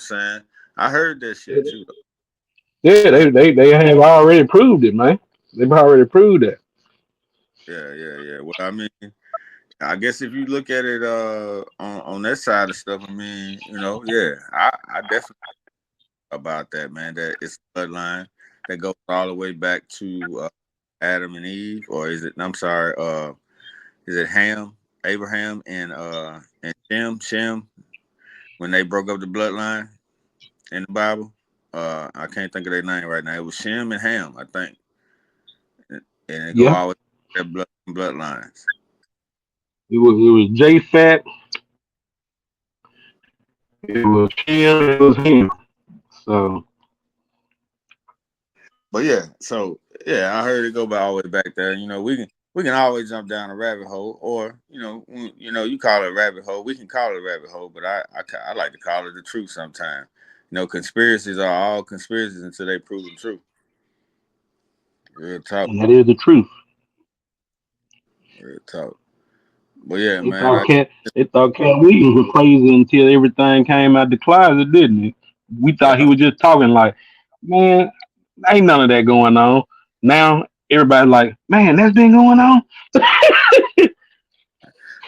saying? I heard that shit too. Yeah, they have already proved it, man. They've already proved it. Yeah. Well, I mean, I guess if you look at it on that side of stuff, I mean, yeah, I definitely about that, man. That it's a bloodline that goes all the way back to Adam and Eve, or is it? I'm sorry, is it Ham, Abraham, and Shem when they broke up the bloodline in the Bible? I can't think of their name right now. It was Shem and Ham, I think, and it go Yeah, all the way to their bloodlines. it was J Fat, it was Shem, and it was him. So But yeah, so yeah, I heard it go by all the way back there. We can always jump down a rabbit hole, or you call it a rabbit hole. We can call it a rabbit hole, but I like to call it the truth sometimes. Conspiracies are all conspiracies until they proven true. Real talk, and that is the truth. real talk. But yeah, They man. thought Cat they thought Cat Williams was crazy until everything came out the closet, didn't it? We thought he Yeah, was just talking like, man, ain't none of that going on. Now everybody's like, man, that's been going on.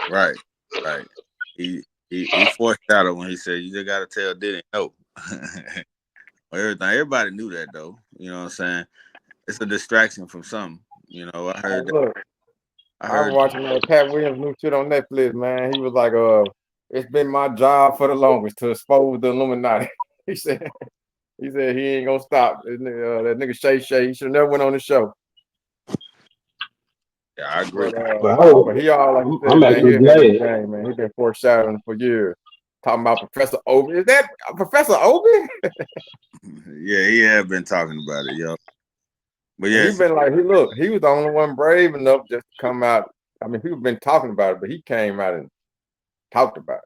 right, right. He foreshadowed when he said you just gotta tell Diddy no. Everybody knew that though. You know what I'm saying? It's a distraction from something. I Hey, heard that. look, I I was heard. watching Pat Williams' new shit on Netflix, man. He was like, it's been my job for the longest to expose the Illuminati. he said, he said he ain't gonna stop. That nigga Shay, he should never went on the show. Yeah, I agree. But Well, he all like you I'm said, man. He actually ahead of the glad. game, man. He been foreshadowing for years, talking about Professor Obi. Is that Professor Obi? Yeah, he have been talking about it, yo. But And he yes, been like, he was the only one brave enough just to come out. I mean, people been talking about it, but he came out and talked about it.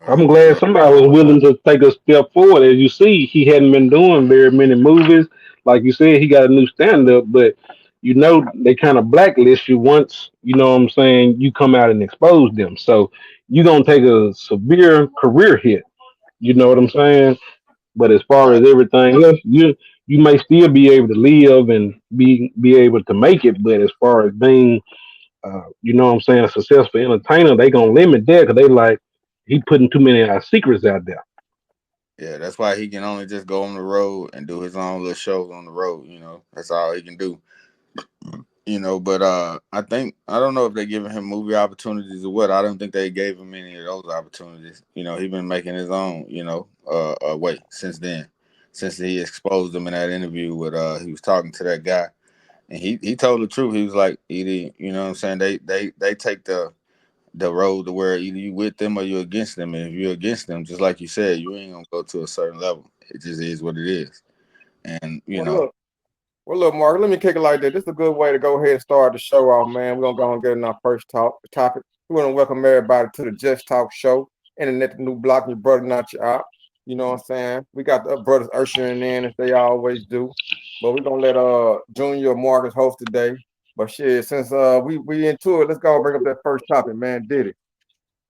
I'm for glad sure. somebody was willing to take a step forward. As you see, he hadn't been doing very many movies. Like you said, he got a new stand up, but they kind of blacklist you once, what I'm saying, you come out and expose them. So you're gonna take a severe career hit. You know what I'm saying? But as far Right. as everything else, you may still be able to live and be able to make it. But as far as being what I'm saying, a successful entertainer, they gonna limit that because they like he putting too many secrets out there. Yeah, that's why he can only just go on the road and do his own little shows on the road. That's all he can do. But I don't know if they giving him movie opportunities or what. I don't think they gave him any of those opportunities. He been making his own. Way since then, since he exposed him in that interview with he was talking to that guy. And he told the truth. He was like, either what I'm saying, they take the road to where either you with them or you against them. And if you're against them, just like you said, you ain't gonna go to a certain level. It just is what it is. And Well, look. Well, look, Mark, let me kick it like that. This is a good way to go ahead and start the show off, man. We're going to go and get in our first topic. We want to welcome everybody to the Just Talk Show. Internet, the new block, your brother, not your op. You know what I'm saying? We got the brothers ushering in as they always do. But we're going to let Junior Marcus host today. But shit, since we into it, let's go and bring up that first topic, man. Diddy.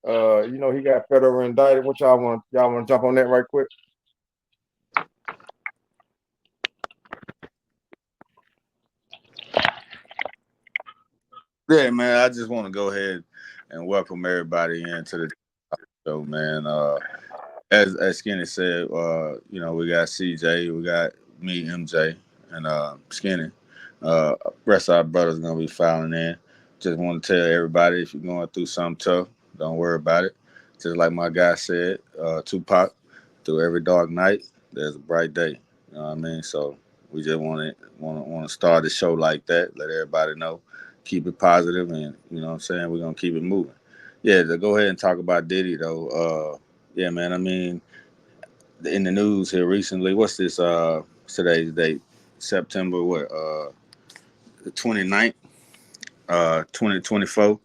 He got federal indicted. What y'all want to jump on that right quick? yeah, man, I just want to go ahead and welcome everybody into the show, man. As Skinny said, we got CJ, we got me, MJ, and Skinny. Rest of our brothers gonna be filing in. Just want to tell everybody if you're going through something tough, don't worry about it. Just like my guy said, Tupac, through every dark night, there's a bright day. You know what I mean? So we just want to start the show like that. Let everybody know, keep it positive, and you know what I'm saying. We're gonna keep it moving. Yeah, to go ahead and talk about Diddy though. Yeah, man. I mean, in the news here recently, what's this? Today's date, September what? The 29th, 2024.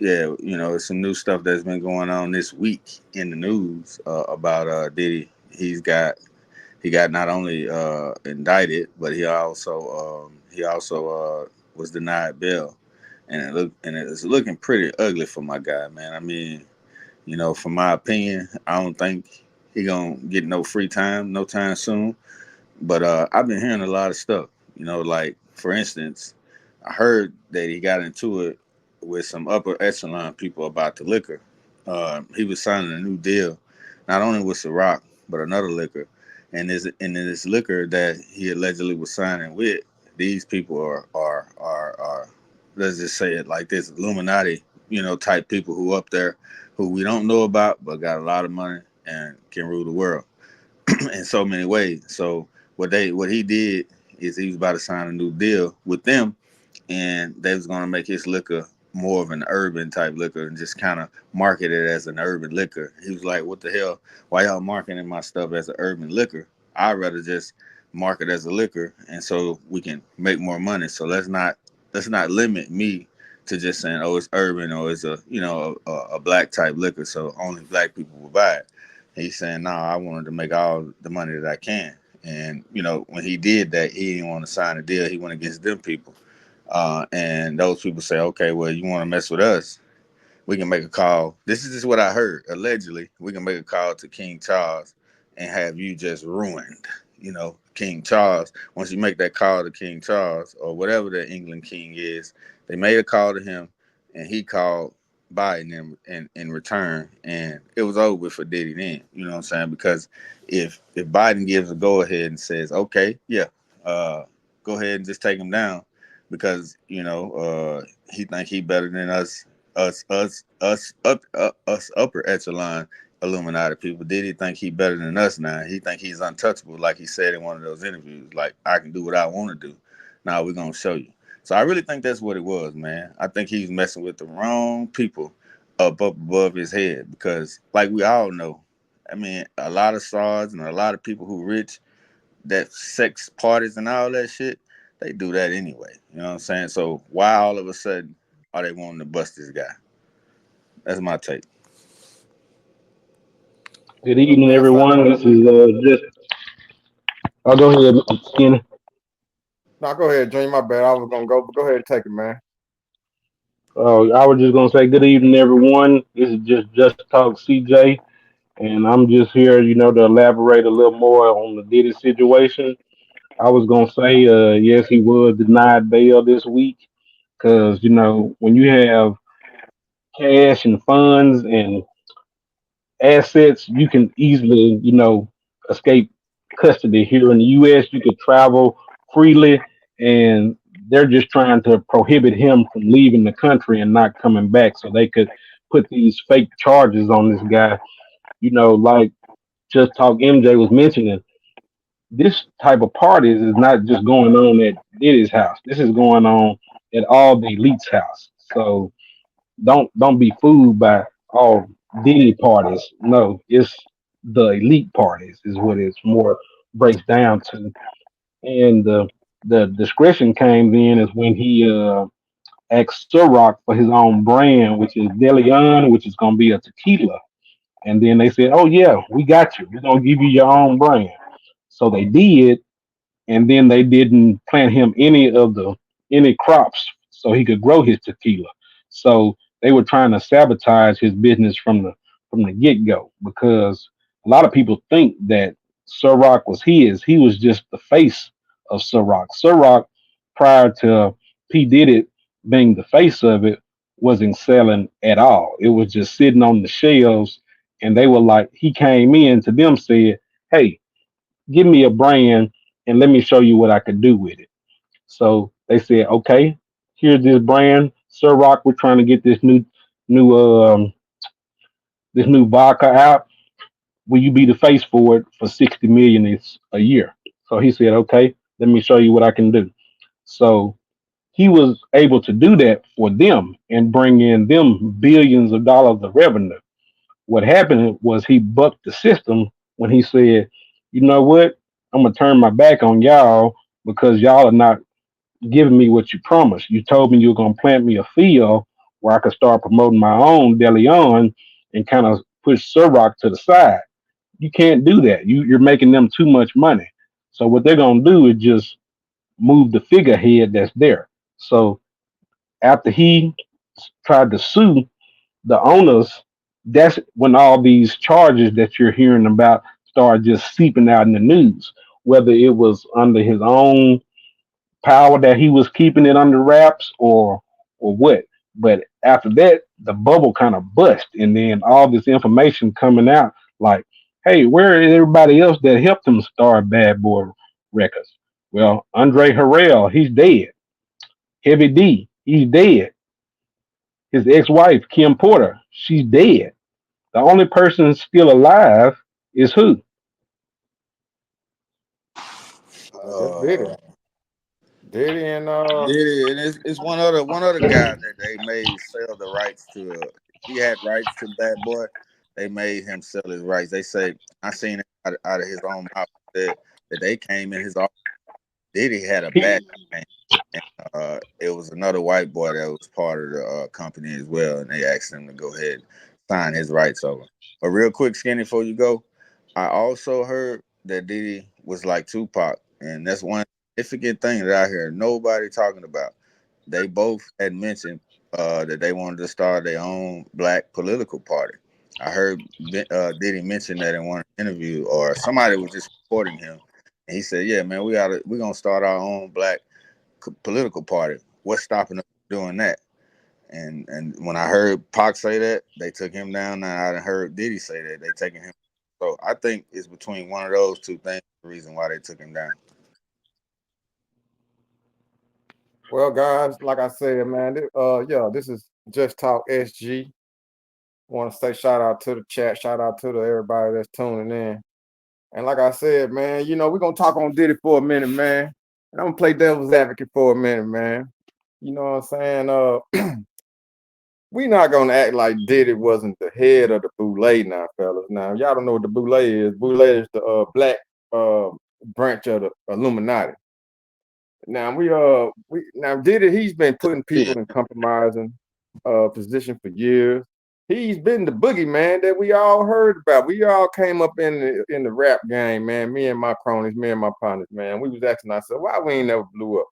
Yeah, it's some new stuff that's been going on this week in the news about Diddy. He got not only indicted, but he also was denied bail, and it's looking pretty ugly for my guy, man. I mean, You know, from my opinion, I don't think he gonna get no free time, no time soon. But I've been hearing a lot of stuff. You know, like for instance, I heard that he got into it with some upper echelon people about the liquor. He was signing a new deal, not only with Ciroc but another liquor, and in this liquor that he allegedly was signing with, these people are let's just say it like this, Illuminati, you know, type people who up there who we don't know about but got a lot of money and can rule the world in so many ways. So what he did is he was about to sign a new deal with them, and they was gonna make his liquor more of an urban type liquor and just kind of market it as an urban liquor. He was like, "What the hell? Why y'all marketing my stuff as an urban liquor? I'd rather just market as a liquor, and so we can make more money. So let's not limit me to just saying, oh, it's urban or it's a a black type liquor, so only black people will buy it." He's saying, "No, I wanted to make all the money that I can." And you know, when he did that, he didn't want to sign a deal. He went against them people, and those people say, "Okay, well, you want to mess with us? We can make a call." This is just what I heard. Allegedly, we can make a call to King Charles and have you just ruined. You know, King Charles. Once you make that call to King Charles or whatever the England king is, they made a call to him, and he called Biden in return, and it was over for Diddy then. You know what I'm saying? Because if Biden gives a go ahead and says, "Okay, yeah, uh, go ahead and just take him down," because he think he better than us upper echelon Illuminati people. Did he think he better than us now? He think he's untouchable, like he said in one of those interviews. Like, I can do what I want to do. Now we're gonna show you. So I really think that's what it was, man. I think he's messing with the wrong people up above his head because, like we all know, I mean, a lot of stars and a lot of people who rich, that sex parties and all that shit, they do that anyway. You know what I'm saying? So why all of a sudden are they wanting to bust this guy? That's my take. Good Well, evening, man, so everyone. This is just. I'll go ahead, Skinny. now go ahead, Junior. My bad. I was gonna go, but go ahead and take it, man. I was just gonna say good evening, everyone. This is just talk CJ, and I'm just here, to elaborate a little more on the Diddy situation. I was gonna say, yes, he was denied bail this week because when you have cash and funds and assets, you can easily, escape custody. Here in the U.S., you could travel freely, and they're just trying to prohibit him from leaving the country and not coming back, so they could put these fake charges on this guy. Like Just Talk MJ was mentioning, this type of parties is not just going on at Diddy's house. This is going on at all the elites' house. So don't be fooled by all Diddy parties. No, it's the elite parties is what it's more breaks down to. And the discretion came then is when he asked Ciroc for his own brand, which is Deleon, which is going to be a tequila. And then they said, "Oh yeah, we got you. We're gonna give you your own brand." So they did, and then they didn't plant him any crops so he could grow his tequila. So they were trying to sabotage his business from the get go because a lot of people think that Ciroc was his. He was just the face of Ciroc. Ciroc, prior to P Diddy being the face of it, wasn't selling at all. It was just sitting on the shelves, and they were like, he came in to them said, "Hey, give me a brand and let me show you what I could do with it." So they said, "Okay, here's this brand, Ciroc. We're trying to get new this new vodka out. Will you be the face for it for 60 million a year?" So he said, "Okay, let me show you what I can do." So he was able to do that for them and bring in them billions of dollars of revenue. What happened was he bucked the system when he said, "You know what? I'm gonna turn my back on y'all because y'all are not giving me what you promised. You told me you were gonna plant me a field where I could start promoting my own Deleon and kind of push Ciroc to the side. You can't do that. You're making them too much money. So what they're gonna do is just move the figurehead that's there." So after he tried to sue the owners, That's when all these charges that you're hearing about start just seeping out in the news, whether it was under his own power that he was keeping it under wraps or what. But after that, the bubble kind of bust, and then all this information coming out like, hey, where is everybody else that helped him start Bad Boy Records? Well, Andre Harrell, he's dead. Heavy D, he's dead. His ex-wife, Kim Porter, she's dead. The only person still alive is who? I guess Diddy. Uh, Diddy and Diddy, and it's one other guy that they made sell the rights to. He had rights to Bad Boy. They made him sell his rights. They say I seen it out of his own mouth that they came in his office. Diddy had a bad He, name, and it was another white boy that was part of the company as well, and they asked him to go ahead and sign his rights over. But real quick, Skinny, before you go, I also heard that Diddy was like Tupac, and that's one significant thing that I hear nobody talking about. They both had mentioned that they wanted to start their own black political party. I heard Diddy mention that in one interview, or somebody was just reporting him. And he said, "Yeah, man, we're gonna start our own black political party. What's stopping us from doing that?" And when I heard Pac say that, they took him down. And I heard Diddy say that they taking him. So I think it's between one of those two things the reason why they took him down. well, guys, like I said, man, yeah, this is Just Talk SG. Want to say shout out to the chat, shout out to everybody that's tuning in. And like I said, man, we're gonna talk on Diddy for a minute, man. And I'm gonna play devil's advocate for a minute, man. You know what I'm saying? We not gonna act like Diddy wasn't the head of the boule now, fellas. Now, y'all don't know what the boule is. Boule is the black uh branch of the Illuminati. Now we now Diddy, he's been putting Yeah. people in compromising position for years. He's been the boogeyman that we all heard about. We all came up in the rap game, man. Me and my cronies, me and my partners, man. We was asking ourselves, why we ain't never blew up?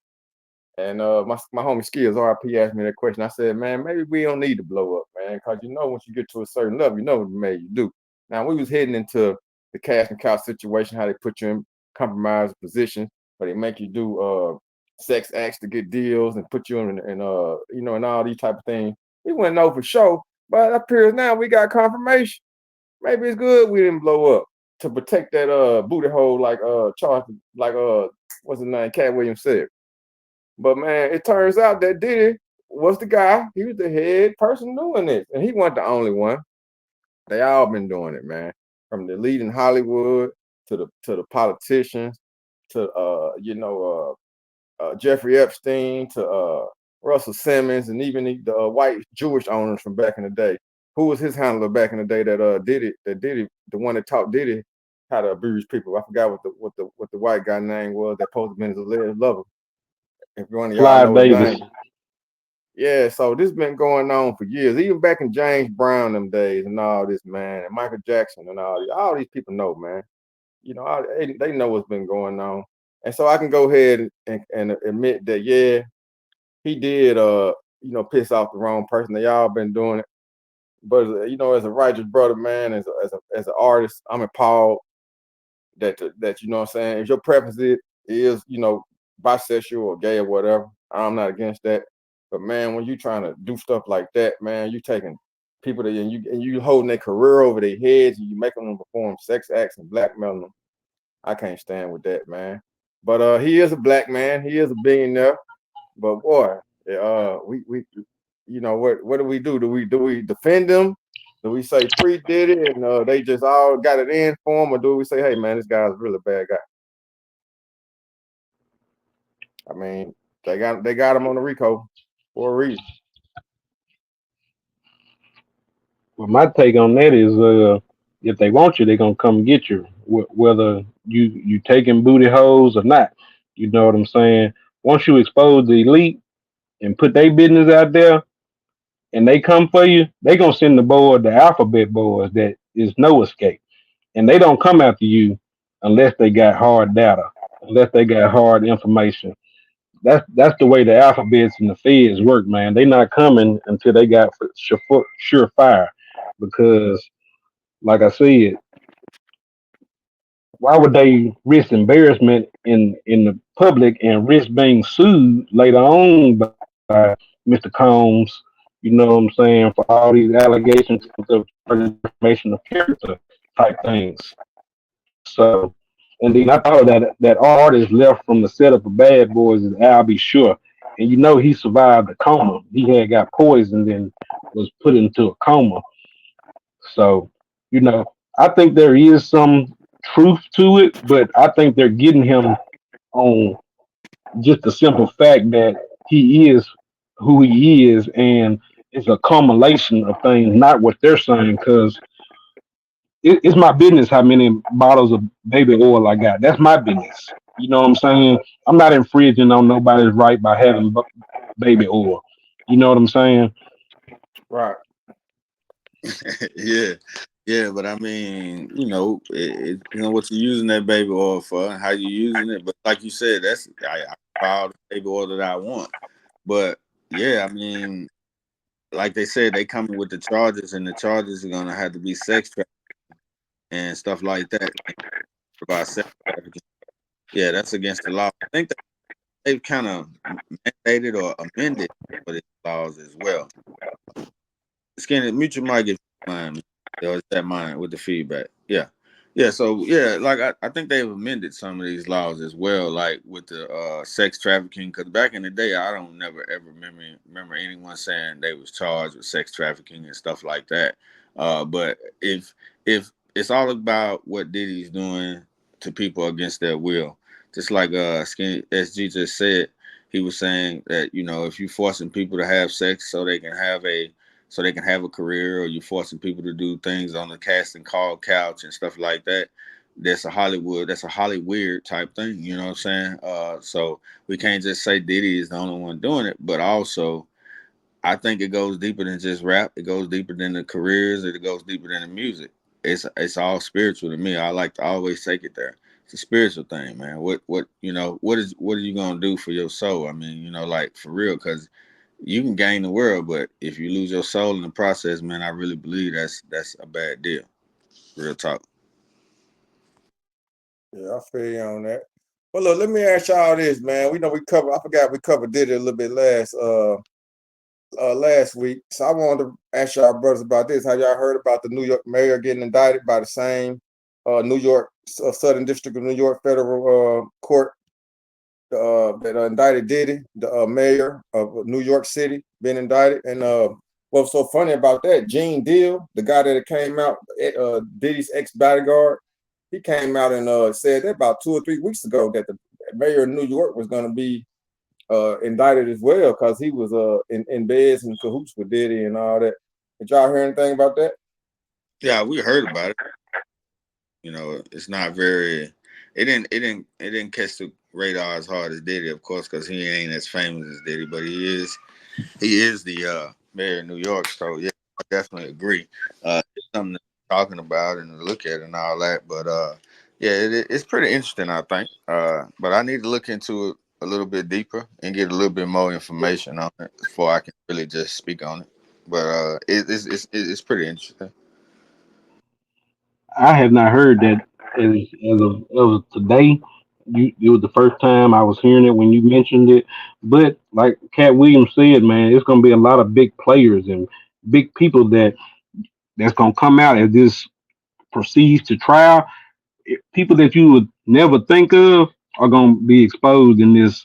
And my homie Skills RP asked me that question. I said, man, maybe we don't need to blow up, man, because once you get to a certain level, you know what made you do. Now we was heading into the cash and couch situation, how they put you in compromised positions, but they make you do sex acts to get deals and put you in and all these type of things. We wouldn't know for sure, but it appears now we got confirmation. Maybe it's good we didn't blow up to protect that booty hole like Charles, like what's his name, Cat Williams said. But man, it turns out that Diddy was the guy. He was the head person doing this, and he wasn't the only one. They all been doing it, man. From the lead in Hollywood to the politicians to Jeffrey Epstein to Russell Simmons and even the white Jewish owners from back in the day. Who was his handler back in the day that Diddy the one that taught Diddy how to abuse people? I forgot what the white guy name was that supposed to be his alleged lover. If one of y'all Fly know his Davis. name. Yeah, so this been going on for years, even back in James Brown them days and all this, man, and Michael Jackson and all these people know, man. They know what's been going on, and so I can go ahead and admit that, yeah, he did, piss off the wrong person. They all been doing it, but as a righteous brother, man, as an artist, I'm appalled that what I'm saying, if your preference is bisexual or gay or whatever, I'm not against that. But man, when you trying to do stuff like that, man, you taking people that and you holding their career over their heads and you making them perform sex acts and blackmailing them. I can't stand with that, man. But he is a black man. He is a billionaire. But boy, we what do we do? Do we defend them? Do we say free Diddy and they just all got it in for him, or do we say, hey man, this guy's a really bad guy? I mean, they got him on the Rico for a reason. Well, my take on that is, if they want you, they're gonna come get you, whether you taking booty holes or not. You know what I'm saying? Once you expose the elite and put their business out there, and they come for you, they gonna send the alphabet boys that is no escape, and they don't come after you unless they got hard data, unless they got hard information. That's the way the alphabets and the feds work, man. They not coming until they got surefire. because, like I said, why would they risk embarrassment in the public and risk being sued later on by Mr. Combs? You know what I'm saying, for all these allegations of charges, defamation of character type things. So, and then I thought that artist left from the setup of Bad Boys is Al B. Sure, and you know he survived a coma. He had got poisoned and was put into a coma. So, you know, I think there is some truth to it, but I think they're getting him on just the simple fact that he is who he is, and it's a culmination of things, not what they're saying. Because it's my business how many bottles of baby oil I got. That's my business. You know what I'm saying? I'm not infringing on nobody's right by having baby oil. You know what I'm saying? Right. Yeah, yeah, but I mean, you know what you're using that baby oil for, and how you using it. But like you said, I buy all the baby oil that I want. But yeah, I mean, like they said, they coming with the charges, and the charges are gonna have to be sex trafficking and stuff like that. About sex trafficking, yeah, that's against the law. I think that they've kind of mandated or amended for these laws as well. Skinny, mute your mic if you mind. Or is that mine with the feedback? Yeah. Yeah, so yeah, like I think they've amended some of these laws as well, like with the sex trafficking. Because back in the day, I don't never ever remember anyone saying they was charged with sex trafficking and stuff like that. But if it's all about what Diddy's doing to people against their will, just like Skinny SG just said, he was saying that if you forcing people to have sex so they can have a career, or you're forcing people to do things on the casting call couch and stuff like that. That's a Hollywood type thing, you know what I'm saying? So we can't just say Diddy is the only one doing it, but also I think it goes deeper than just rap. It goes deeper than the careers. It goes deeper than the music. It's all spiritual to me. I like to always take it there. It's a spiritual thing, man. What are you gonna do for your soul? I mean, like for real, because you can gain the world, but if you lose your soul in the process, man, I really believe that's a bad deal. Real talk. Yeah, I feel you on that. Well, look, let me ask y'all this, man. We know I forgot we covered Diddy a little bit last week. So I wanted to ask y'all brothers about this. Have y'all heard about the New York mayor getting indicted by the same New York Southern District of New York federal court that indicted Diddy, the mayor of New York City, been indicted. And what's so funny about that, Gene Deal, the guy that came out, Diddy's ex-bodyguard, he came out and said that about 2 or 3 weeks ago that the mayor of New York was going to be indicted as well because he was in beds and cahoots with Diddy and all that. Did y'all hear anything about that? Yeah, we heard about it. It's not very. It didn't catch the radar as hard as Diddy, of course, because he ain't as famous as Diddy, but he is the mayor of New York. So yeah, I definitely agree. It's something to talking about and to look at and all that. But yeah, it's pretty interesting, I think. But I need to look into it a little bit deeper and get a little bit more information on it before I can really just speak on it. But it's pretty interesting. I have not heard that as of today. It was the first time I was hearing it when you mentioned it. But like Cat Williams said, man, it's gonna be a lot of big players and big people that's gonna come out as this proceeds to trial. People that you would never think of are gonna be exposed in this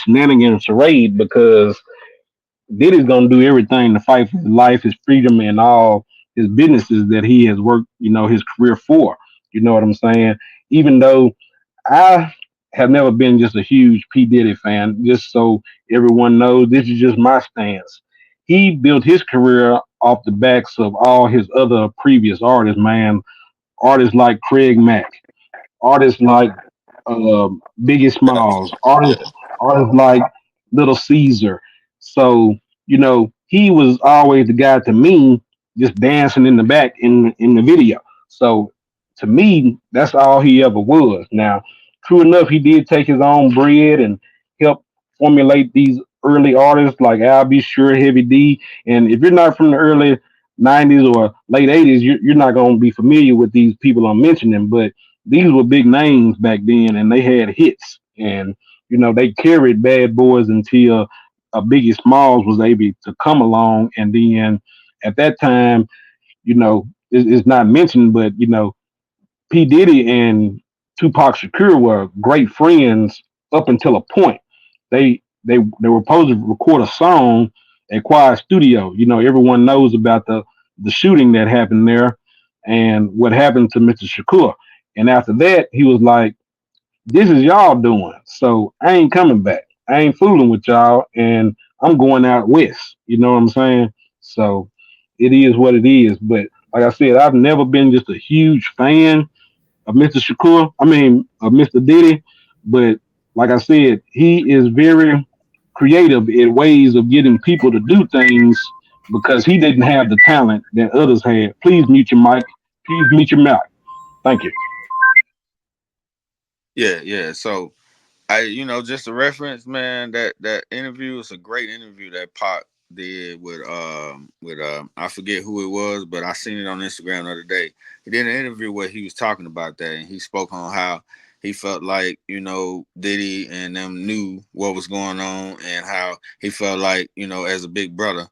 shenanigan charade because Diddy's gonna do everything to fight for his life, his freedom, and all his businesses that he has worked, his career for. You know what I'm saying? Even though I have never been just a huge P. Diddy fan, just so everyone knows, this is just my stance. He built his career off the backs of all his other previous artists, man. Artists like Craig Mack, artists like Biggie Yeah, Smalls, yeah. artists like Little Caesar. So he was always the guy to me, just dancing in the back in the video. So to me, that's all he ever was. Now, true enough, he did take his own bread and help formulate these early artists like Al B. Sure, Heavy D. And if you're not from the early '90s or late '80s, you're not going to be familiar with these people I'm mentioning, but these were big names back then, and they had hits, and they carried Bad Boys until Biggie Smalls was able to come along, and then at that time, it's not mentioned, but P Diddy and Tupac Shakur were great friends up until a point. They were supposed to record a song at Quiet Studio. Everyone knows about the shooting that happened there and what happened to Mr. Shakur. And after that, he was like, "This is y'all doing, so I ain't coming back. I ain't fooling with y'all, and I'm going out west." You know what I'm saying? So it is what it is. But like I said, I've never been just a huge fan of Mr. Shakur. I mean, of Mr. Diddy. But like I said, he is very creative in ways of getting people to do things because he didn't have the talent that others had. Please mute your mic. Please mute your mouth. Thank you. Yeah, yeah. So just a reference, man. That interview was a great interview that Pop did with I forget who it was, but I seen it on Instagram the other day. He did an interview where he was talking about that, and he spoke on how he felt like Diddy and them knew what was going on, and how he felt like as a big brother.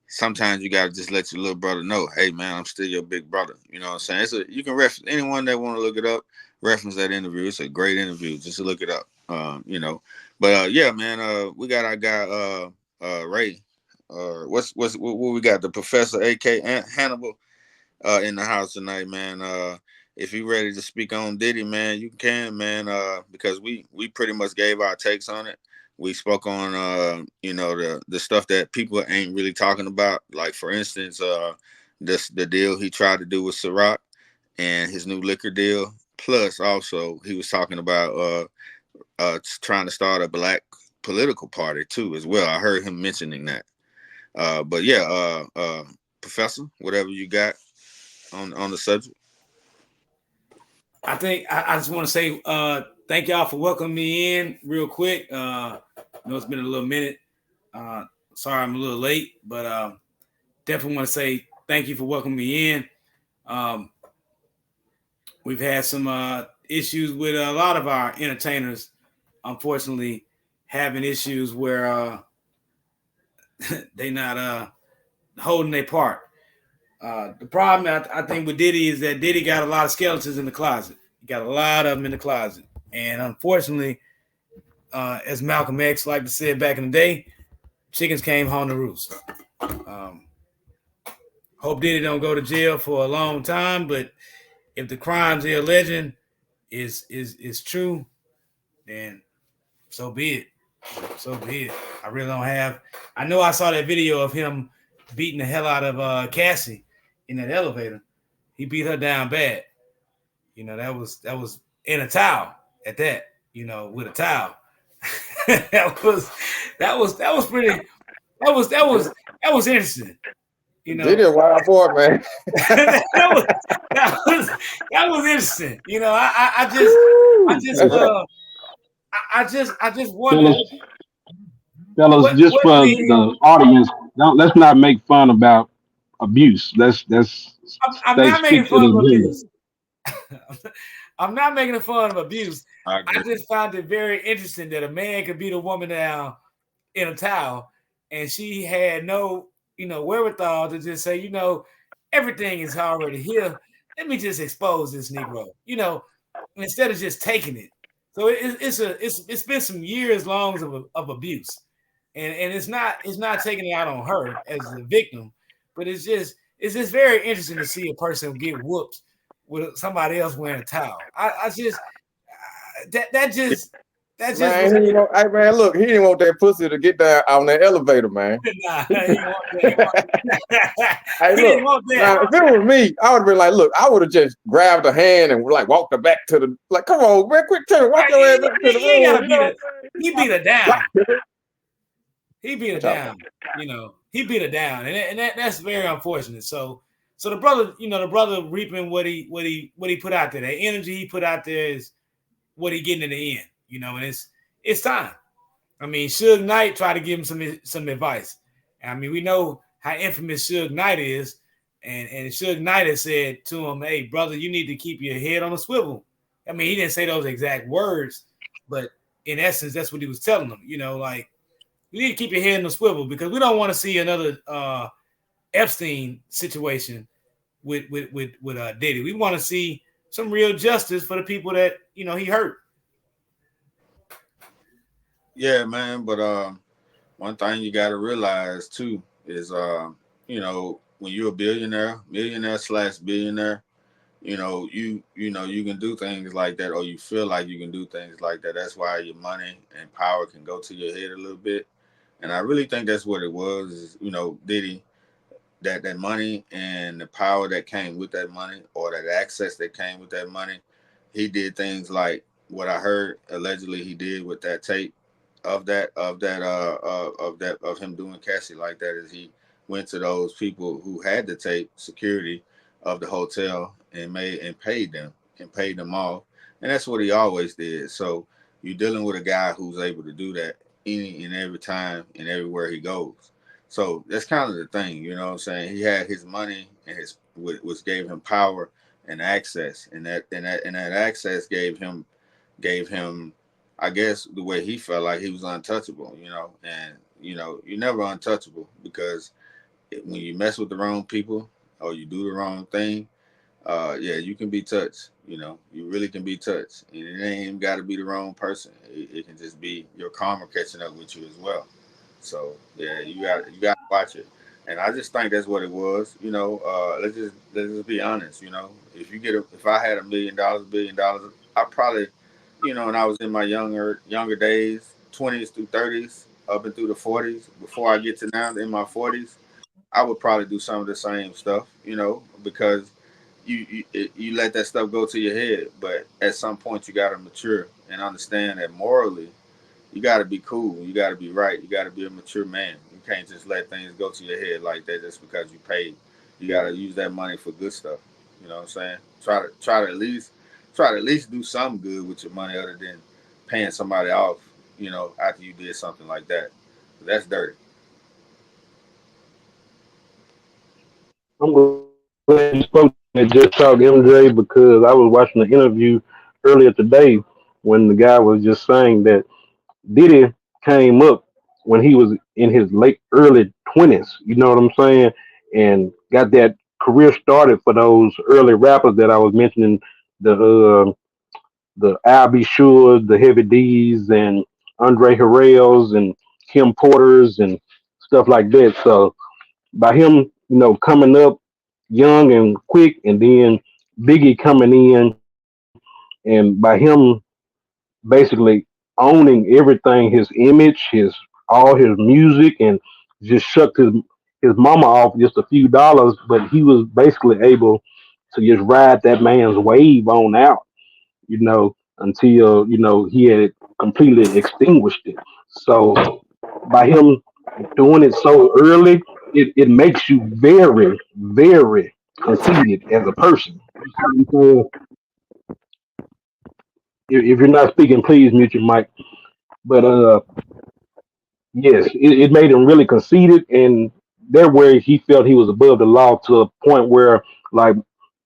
Sometimes you gotta just let your little brother know, hey man, I'm still your big brother. You know what I'm saying? You can reference anyone that want to look it up, reference that interview. It's a great interview. Just to look it up. But yeah, man, we got our guy Ray. What we got? The Professor AK Hannibal in the house tonight, man. If you ready to speak on Diddy, man, you can, man. Because we pretty much gave our takes on it. We spoke on the stuff that people ain't really talking about. Like for instance, the deal he tried to do with Ciroc and his new liquor deal. Plus, also he was talking about trying to start a black political party too, as well. I heard him mentioning that. But yeah, Professor, whatever you got on the subject. I think I just want to say thank y'all for welcoming me in real quick. I know it's been a little minute. Sorry I'm a little late, but definitely want to say thank you for welcoming me in. Um, we've had some issues with a lot of our entertainers, unfortunately, having issues where they not holding their part. The problem I think with Diddy is that Diddy got a lot of skeletons in the closet. He got a lot of them in the closet, and unfortunately, as Malcolm X liked to say back in the day, chickens came home to roost. Um, Hope Diddy don't go to jail for a long time, but if the crimes they're alleging is true, then so be it. So be it. I really don't have. I know I saw that video of him beating the hell out of Cassie in that elevator. He beat her down bad. That was in a towel at that. With a towel. that was pretty. That was interesting. Diddy a wild boy, man. that was that was that was interesting. I just wonder Fellas, fellas, just what for made the him. audience, let's not make fun about abuse. Let's I'm stay not making stick to fun the of agenda. abuse. I'm not making fun of abuse. I I agree. just found it very interesting that a man could beat a woman down in a towel, and she had no, wherewithal to just say, everything is already here. Let me just expose this Negro, instead of just taking it. So it's been some years long of abuse, and it's not taking it out on her as the victim, but it's just very interesting to see a person get whooped with somebody else wearing a towel. I just that just was Man, hey man, look, he didn't want that pussy to get down on that elevator, man. nah, he didn't want that. Hey, He look, didn't want now that. if it was me, I would have been like, look, I would have just grabbed a hand and like walked her back to the like, come on, man, quick, tell me, walk Right, your ass back to the he ain't room. gotta You beat know her. He beat her down. He beat her what I'm down. He beat her down, and that's very unfortunate. So the brother reaping what he put out there. That energy he put out there is what he getting in the end. And it's time. I mean, Suge Knight tried to give him some advice. I mean, we know how infamous Suge Knight is, And Suge Knight had said to him, "Hey, brother, you need to keep your head on a swivel." I mean, he didn't say those exact words, but in essence, that's what he was telling them. Like you need to keep your head on a swivel because we don't want to see another Epstein situation with Diddy. We want to see some real justice for the people that he hurt. Yeah, man. But one thing you got to realize too is when you're a millionaire slash billionaire, you can do things like that, or you feel like you can do things like that. That's why your money and power can go to your head a little bit. And I really think that's what it was. Diddy, that money and the power that came with that money, or that access that came with that money, he did things like what I heard allegedly he did with that tape of him doing Cassie like that, is he went to those people who had the tape, security of the hotel, and paid them off. And that's what he always did. So you're dealing with a guy who's able to do that any and every time and everywhere he goes. So that's kind of the thing, you know what I'm saying? He had his money and which gave him power and access, and that access gave him, I guess, the way he felt like he was untouchable, and you're never untouchable, because when you mess with the wrong people or you do the wrong thing, yeah, you can be touched. You really can be touched, and it ain't even got to be the wrong person. It can just be your karma catching up with you as well. So yeah, you got to watch it, and I just think that's what it was. Let's just be honest. If I had $1 billion, I probably, when I was in my younger days, 20s through 30s, up and through the 40s, before I get to now in my 40s, I would probably do some of the same stuff. Because you let that stuff go to your head, but at some point you got to mature and understand that morally you got to be cool, you got to be right, you got to be a mature man. You can't just let things go to your head like that just because you paid. You got to use that money for good stuff. You know what I'm saying? Try to at least do something good with your money, other than paying somebody off. After you did something like that, that's dirty. I'm glad you spoke to that Just Talk MJ, because I was watching the interview earlier today when the guy was just saying that Diddy came up when he was in his late early 20s. You know what I'm saying? And got that career started for those early rappers that I was mentioning, the the Al B. Sure, the Heavy D's, and Andre Harrell's, and Kim Porter's, and stuff like that. So by him, coming up young and quick, and then Biggie coming in, and by him basically owning everything, his image, all his music, and just shucked his mama off just a few dollars, but he was basically able to just ride that man's wave on out, until he had completely extinguished it. So by him doing it so early, it makes you very, very conceited as a person. You see what I'm saying? If you're not speaking, please mute your mic. But yes, it made him really conceited, and there where he felt he was above the law, to a point where, like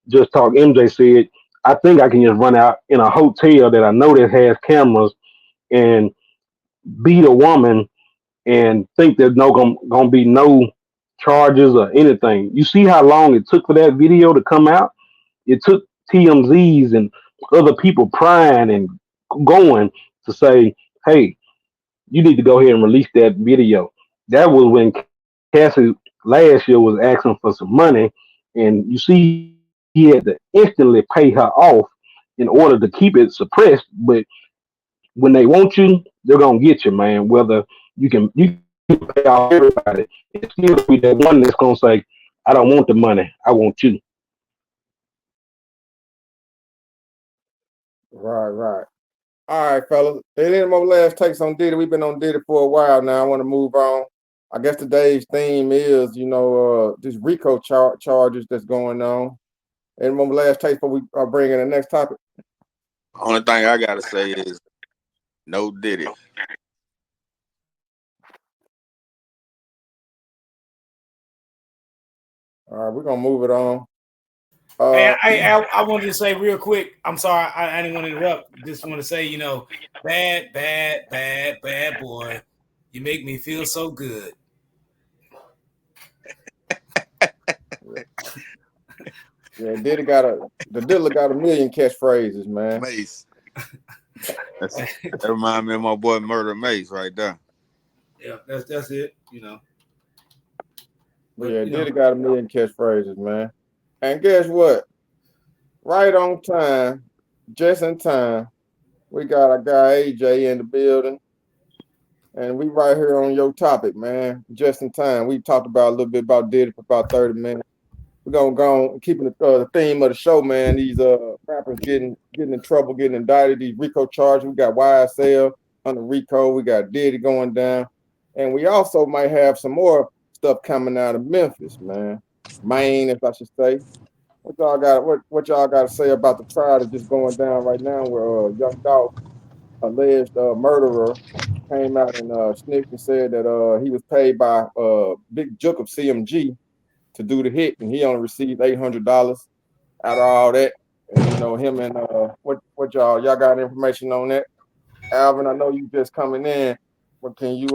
Just Talk MJ said, I think I can just run out in a hotel that I know that has cameras and beat a woman and think there's gonna be no charges or anything. You see how long it took for that video to come out? It took TMZs and other people prying and going to say, "Hey, you need to go ahead and release that video." That was when Cassie last year was asking for some money, and you see he had to instantly pay her off in order to keep it suppressed. But when they want you, they're gonna get you, man. Whether you can pay off everybody, and still be that one that's gonna say, "I don't want the money, I want you." Right, right. All right, fellas. Any more last takes on Diddy? We've been on Diddy for a while now. I want to move on. I guess today's theme is, this Rico charges that's going on. Any more last takes before we bring in the next topic? Only thing I gotta say is no Diddy. All right, we're gonna move it on. Hey, Uh, I wanted to say real quick. I'm sorry, I didn't want to interrupt. Just want to say, bad boy. You make me feel so good. yeah, the Diddler got a million catchphrases, man. Mace. That's, that remind me of my boy Murder Mace right there. Yeah, that's it. But But yeah, Diddy got a million catchphrases, man. And guess what? Right on time, just in time, we got our guy AJ in the building. And we right here on your topic, man. Just in time. We talked about a little bit about Diddy for about 30 minutes. We're gonna go on keeping the theme of the show, man. These rappers getting in trouble, getting indicted, these Rico charges. We got YSL under Rico, we got Diddy going down. And we also might have some more stuff coming out of Memphis, man. Maine, if I should say. What y'all got to say about the trial that's just going down right now where young Dolph, alleged murderer, came out and snitched and said that he was paid by Big Jook of CMG to do the hit, and he only received $800 out of all that. And him and what y'all got information on that? Alvin, I know you just coming in, but can you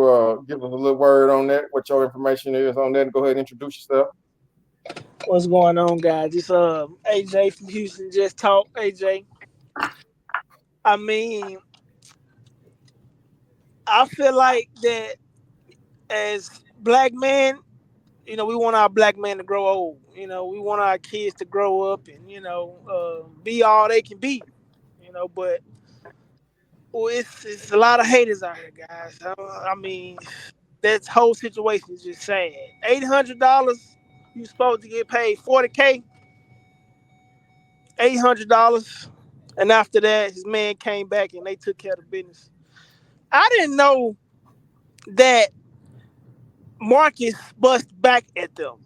give us a little word on that? What your information is on that? And go ahead and introduce yourself. What's going on, guys? It's AJ from Houston. Just talk, AJ. I mean, I feel like that as black men, we want our black men to grow old. We want our kids to grow up and be all they can be. But it's a lot of haters out here, guys. I mean, that whole situation is just sad. $800, you supposed to get paid 40K. $800. And after that, his man came back and they took care of the business. I didn't know that Marcus bust back at them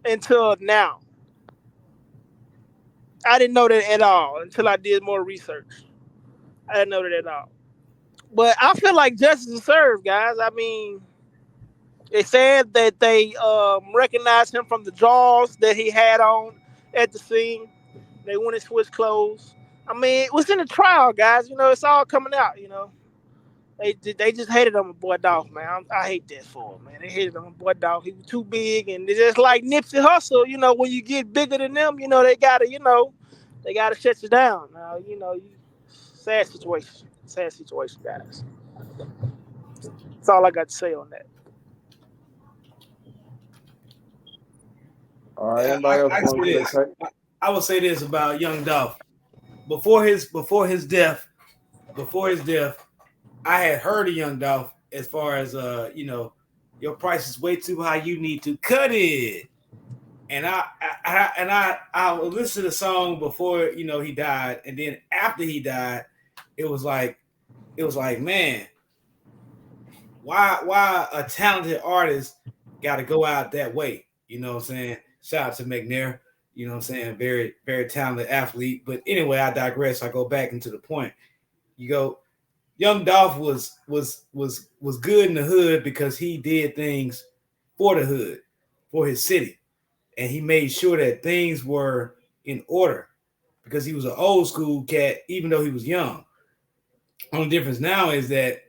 until now. I didn't know that at all until I did more research. I didn't know that at all. But I feel like justice is served, guys. I mean, they said that they recognized him from the drawers that he had on at the scene. They went and switched clothes. I mean, it was in the trial, guys. It's all coming out. They just hated on my boy Dolph, man. I hate that for him, man. They hated on my boy Dolph. He was too big, and it's just like Nipsey Hussle. When you get bigger than them, they gotta shut you down. Now, sad situation, guys. That's all I got to say on that. All right, yeah, anybody else I want say to this. say? I will say this about young Dolph. Before his death, I had heard of young Dolph as far as your price is way too high. You need to cut it. And I would listen to the song before he died, and then after he died, it was like man, why a talented artist got to go out that way? You know what I'm saying? Shout out to McNair. You know what I'm saying? Very very talented athlete. But anyway, I digress. I go back into the point. You go. Young Dolph was good in the hood because he did things for the hood, for his city, and he made sure that things were in order because he was an old school cat, even though he was young. Only difference now is that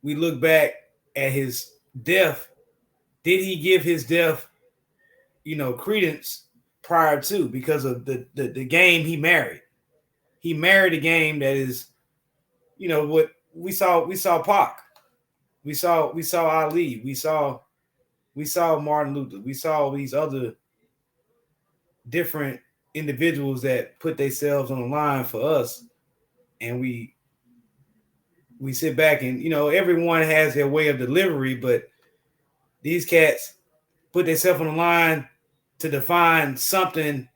we look back at his death. Did he give his death, credence prior to because of the game he married? He married a game that is, what we saw Pac. We saw Ali. We saw Martin Luther. We saw these other different individuals that put themselves on the line for us, and we sit back and everyone has their way of delivery, but these cats put themselves on the line to define something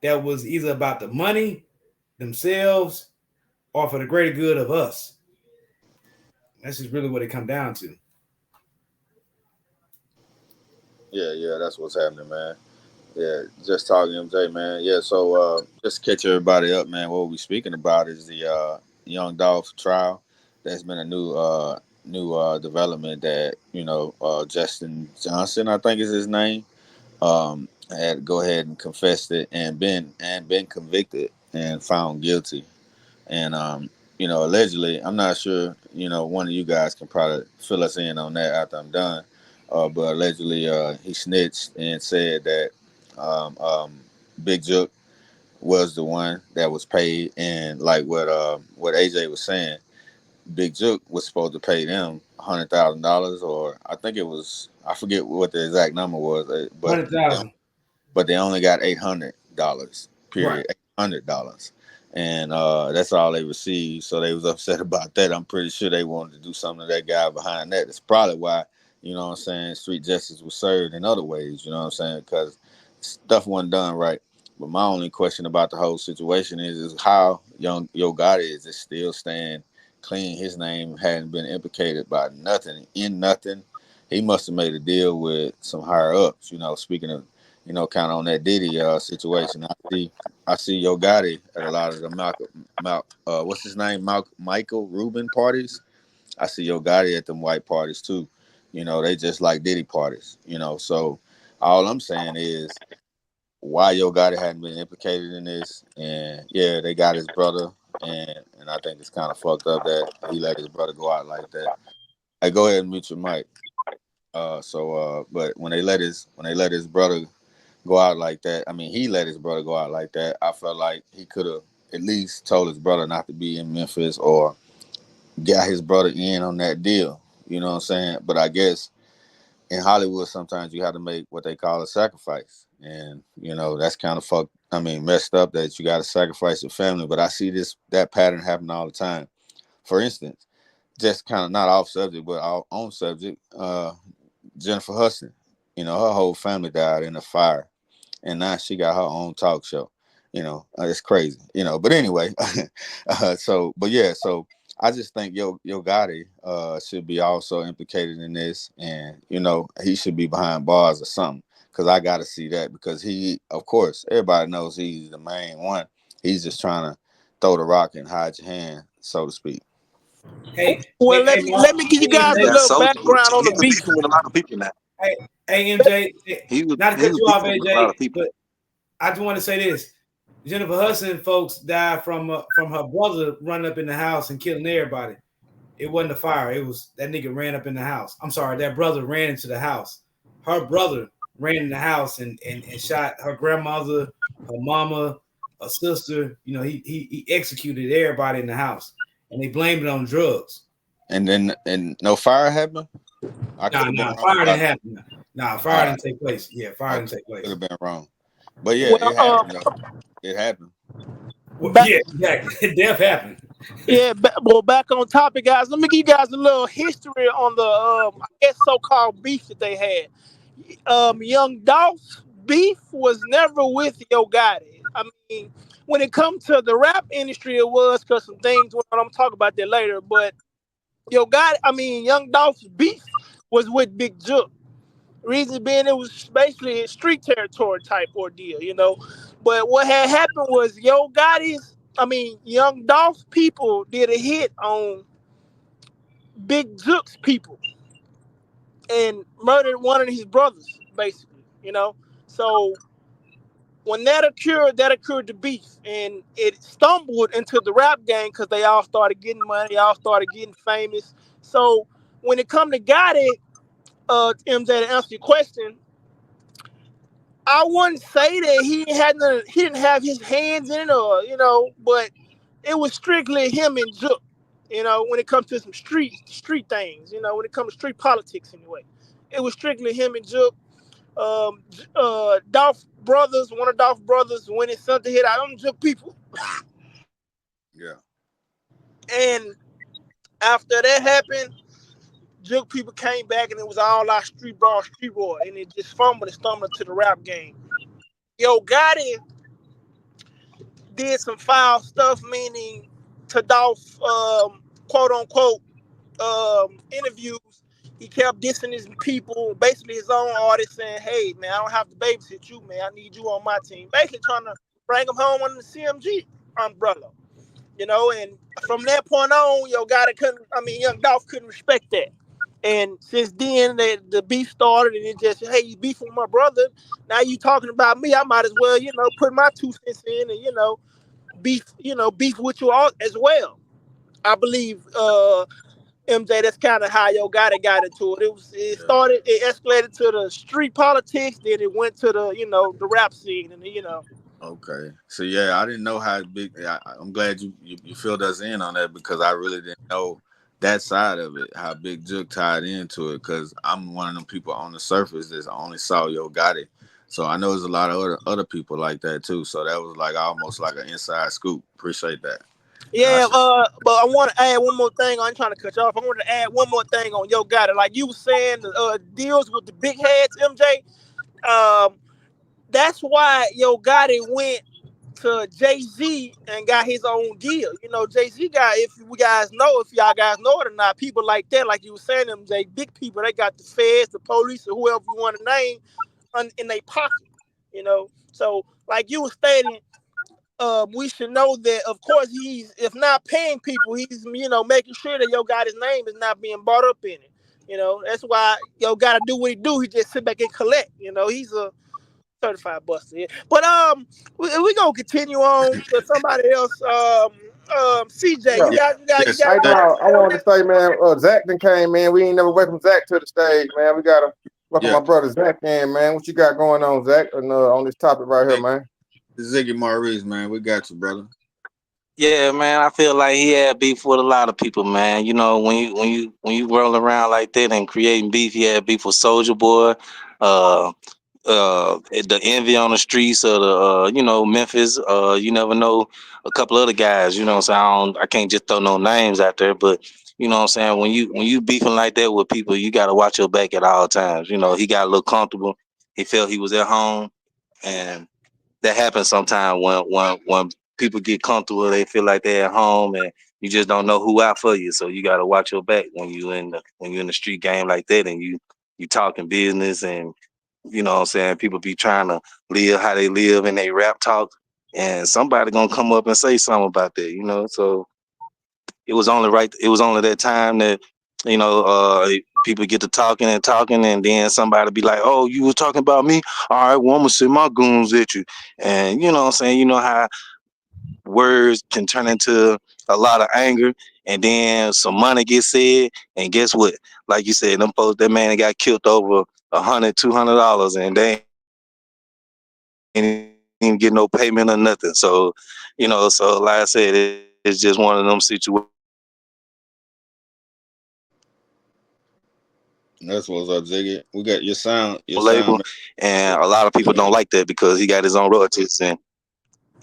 that was either about the money, themselves, or for the greater good of us. That's just really what it come down to. Yeah, that's what's happening, man. Yeah, just talking MJ, man. Yeah, so just to catch everybody up, man. What we speaking about is the Young Dolph trial. That's been a new development that Justin Johnson, I think is his name. had to go ahead and confessed it and been convicted and found guilty. And allegedly, I'm not sure. One of you guys can probably fill us in on that after I'm done. But allegedly, he snitched and said that Big Jook was the one that was paid, and like what AJ was saying, Big Jook was supposed to pay them $100,000, or I think it was, I forget what the exact number was, but 100,000. they only got $800. Right. Period. $800, and that's all they received. So they was upset about that. I'm pretty sure they wanted to do something to that guy behind that. That's probably why what I'm saying, street justice was served in other ways. You know what I'm saying? Because stuff wasn't done right. But my only question about the whole situation is how young Yo Gotti is just still staying clean. His name hadn't been implicated by nothing in nothing. He must have made a deal with some higher ups. Speaking of kind of on that Diddy situation. I see Yo Gotti at a lot of the what's his name, Michael Rubin parties. I see Yo Gotti at them white parties too. They just like Diddy parties. So all I'm saying is why Yo Gotti hadn't been implicated in this, and yeah, they got his brother, and I think it's kind of fucked up that he let his brother go out like that. Hey, go ahead and mute your mic. But when they let his brother go out like that. I mean, he let his brother go out like that. I felt like he could have at least told his brother not to be in Memphis or got his brother in on that deal. You know what I'm saying? But I guess in Hollywood, sometimes you have to make what they call a sacrifice. And, that's kind of messed up that you got to sacrifice your family. But I see that pattern happen all the time. For instance, just kind of not off subject, but on subject, Jennifer Hudson, her whole family died in a fire, and now she got her own talk show. It's crazy. But anyway, so I just think Yo Gotti should be also implicated in this, and he should be behind bars or something. Because I got to see that, because he, of course, everybody knows he's the main one. He's just trying to throw the rock and hide your hand, so to speak. Hey, Well, hey, let hey, me Mark. let me give you Hey, guys a MJ. That's little so true. background on He's the beef. beefing with a lot of people now. Hey, MJ. Not to He cut was you off, beefing with a lot AJ, of people. but I just want to say this: Jennifer Hudson, folks, died from her brother running up in the house and killing everybody. It wasn't a fire. It was that nigga ran up in the house. I'm sorry, that brother ran into the house. Her brother ran in the house and shot her grandmother, her mama, her sister. He executed everybody in the house, and they blamed it on drugs. And no fire happened. I could Nah, have been nah, wrong fire didn't about that. happen. Nah, All fire right. didn't take place. Yeah, fire didn't Okay. take Could place. have been wrong. But yeah, Well, it happened though. It happened. Well, back yeah, exactly. Death happened. back on topic, guys. Let me give you guys a little history on the I guess so-called beef that they had. Young Dolph's beef was never with Yo Gotti. I mean, when it comes to the rap industry, it was because some things went on. I'm talking about that later. But Young Dolph's beef was with Big Jook. Reason being, it was basically a street territory type ordeal. But what had happened was Young Dolph's people did a hit on Big Zook's people and murdered one of his brothers, basically. So when that occurred to beef, and it stumbled into the rap game because they all started getting money, all started getting famous. So when it come to Gotti, MJ, to answer your question, I wouldn't say that he didn't have his hands in it, but it was strictly him and Zook. When it comes to some street things, when it comes to street politics anyway, it was strictly him and Zook. Dolph brothers, one of Dolph brothers, when his son to hit out on Zook people, Yeah. and after that happened, Zook people came back and it was all our street brawl, street war, and it just fumbled and stumbled to the rap game. Yo Gotti did some foul stuff, meaning to Dolph, quote unquote, interviews. He kept dissing his people, basically his own artists, saying, "Hey, man, I don't have to babysit you, man. I need you on my team." Basically trying to bring him home under the CMG umbrella, And from that point on, Young Dolph couldn't respect that And since then, the beef started, and it just, hey, you beefing with my brother. Now you talking about me. I might as well, put my 2 cents in, and beef with you all as well. I believe, MJ, that's kind of how Yo got into it. Yeah. It escalated to the street politics, then it went to the rap scene, and. Okay. So yeah, I didn't know how big. I'm glad you filled us in on that because I really didn't know that side of it. How Big Jook tied into it because I'm one of them people on the surface that only saw Yo Gotti. So I know there's a lot of other people like that too. So that was like almost like an inside scoop. Appreciate that. I Yeah, should, but I want to add one more thing. I ain't trying to cut you off. I want to add one more thing on Yo Got It. Like you were saying, deals with the big heads, MJ. Um, that's why Yo Got It went to Jay Z and got his own deal. Jay Z got, if you guys know, if y'all guys know it or not, people like that, like you were saying, MJ, big people, they got the feds, the police, or whoever you want to name, in their pocket. So like you were stating, we should know that, of course, he's, if not paying people, he's making sure that Yo got his name is not being brought up in it. That's why Yo got to do what he do. He just sit back and collect. He's a certified buster. Yeah. But we gonna continue on to somebody else. CJ, Yeah. you yes. got Hey, That, anything dog, to I say on wanted to that? say, man, Zach then came, man. We ain't never welcomed Zach to the stage, man. We gotta welcome yeah. my brother Zach in, man. What you got going on, Zach, on this topic right here, Hey, man? Ziggy Maurice, man, we got you, brother. Yeah, man, I feel like he had beef with a lot of people, man. You know, when you roll around like that and creating beef, he had beef with Soldier Boy, uh, the envy on the streets of the Memphis. You never know, a couple other guys. You know, what I'm saying, I can't just throw no names out there, but you know what I'm saying, when you beefing like that with people, you got to watch your back at all times. You know, he got a little comfortable. He felt he was at home, and that happens sometimes when people get comfortable, they feel like they're at home, and you just don't know who out for you. So you got to watch your back when you're in the street game like that, and you talking business, and you know what I'm saying, people be trying to live how they live and they rap talk, and somebody gonna come up and say something about that, So it was only right. It was only that time that people get to talking and talking, and then somebody be like, "Oh, you was talking about me? All right, well, I'm gonna send my goons at you." And you know what I'm saying. You know how words can turn into a lot of anger, and then some money gets said, and guess what? Like you said, them folks, that man got killed over $100, $200, and they ain't even get no payment or nothing. So like I said, it's just one of them situations where you got to watch your back and you got to watch your That's what's up, Ziggy. We got your sound. Your label, sound. and a lot of people don't like that because he got his own royalties, and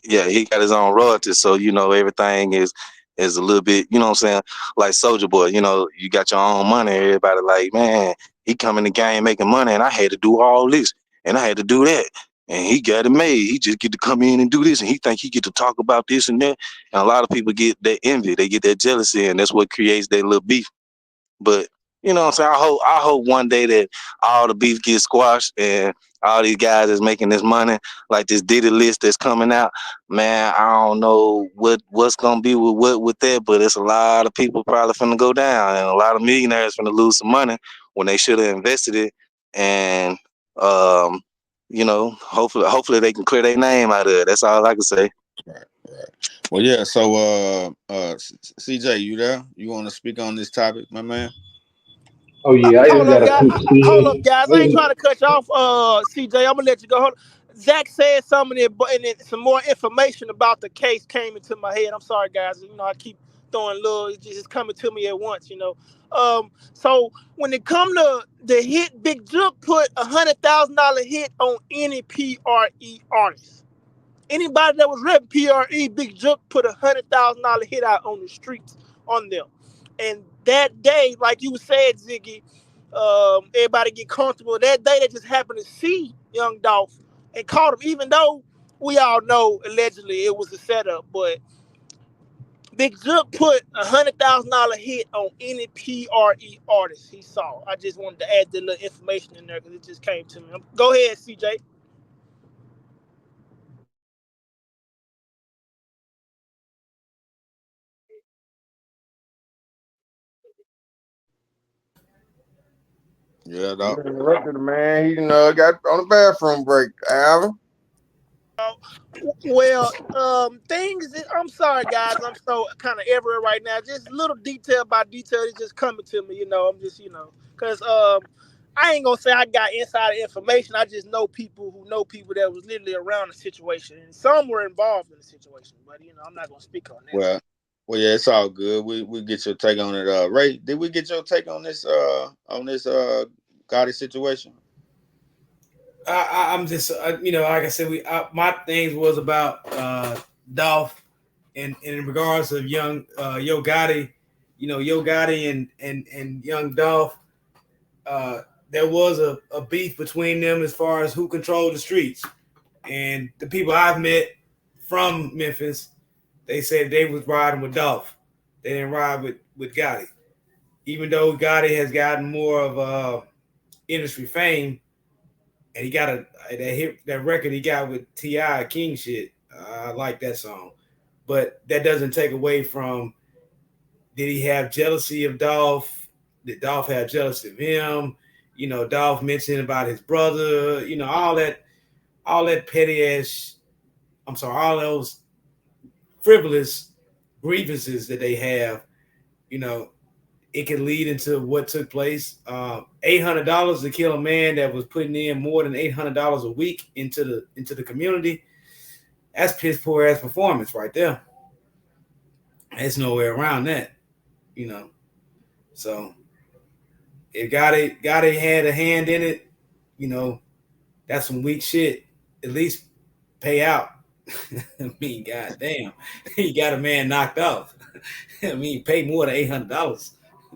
yeah, he got his own royalties. So everything is a little bit, you know what I'm saying, like Soldier Boy. You got your own money. Everybody like, man, he come in the game making money, and I had to do all this, and I had to do that, and he got it made. He just get to come in and do this, and he think he get to talk about this and that. And a lot of people get that envy, they get that jealousy, and that's what creates that little beef. But you know what I'm saying? I hope one day that all the beef gets squashed and all these guys is making this money, like this Diddy list that's coming out. Man, I don't know what's gonna be with that, but it's a lot of people probably finna go down, and a lot of millionaires finna lose some money when they should have invested it. And um, hopefully they can clear their name out of it. That's all I can say. Right, right. Well, yeah. So, CJ, you there? You want to speak on this topic, my man? Oh yeah, I Hold just up, got a guys. quick Hold up, statement. guys. I ain't trying to cut you off, CJ. I'm gonna let you go. Hold on. Zach said something, and then some more information about the case came into my head. I'm sorry, guys. I keep throwing little. It's just coming to me at once. So when it come to the hit, Big Jook put $100,000 hit on any PRE artist. Anybody that was rep PRE, Big Jook put $100,000 hit out on the streets on them. And that day, like you said, Ziggy, everybody get comfortable. That day, they just happened to see Young Dolph and caught him, even though we all know allegedly it was a setup. But Big Jook put $100,000 hit on any PRE artist he saw. I just wanted to add the little information in there because it just came to me. Go ahead, CJ. Yeah, You dog. interrupted the man. He got on the bathroom break, Alvin. Well, things. I'm sorry, guys. I'm so kind of everywhere right now. Just little detail by detail is just coming to me. I'm just because I ain't gonna say I got insider information. I just know people who know people that was literally around the situation, and some were involved in the situation. But I'm not gonna speak on that. Well, well, yeah, it's all good. We get your take on it. Ray, did we get your take on this Gotti situation? I'm just, like I said, my things was about Dolph, and in regards of young Yo Gotti, Yo Gotti and young Dolph. Uh, there was a beef between them as far as who controlled the streets, and the people I've met from Memphis, they said they was riding with Dolph. They didn't ride with Gotti, even though Gotti has gotten more of industry fame, and he got that record he got with T.I. King shit. I like that song, but that doesn't take away from, did he have jealousy of Dolph? Did Dolph have jealousy of him? Dolph mentioned about his brother. All that petty ass. I'm sorry, all those frivolous grievances that they have. You know, it can lead into what took place. $800 to kill a man that was putting in more than $800 a week into the community. That's piss poor ass performance right there. There's nowhere around that. You know, so if Gotti had a hand in it, you know, that's some weak shit. At least pay out. I mean, goddamn, he got a man knocked off. I mean, pay more than $800.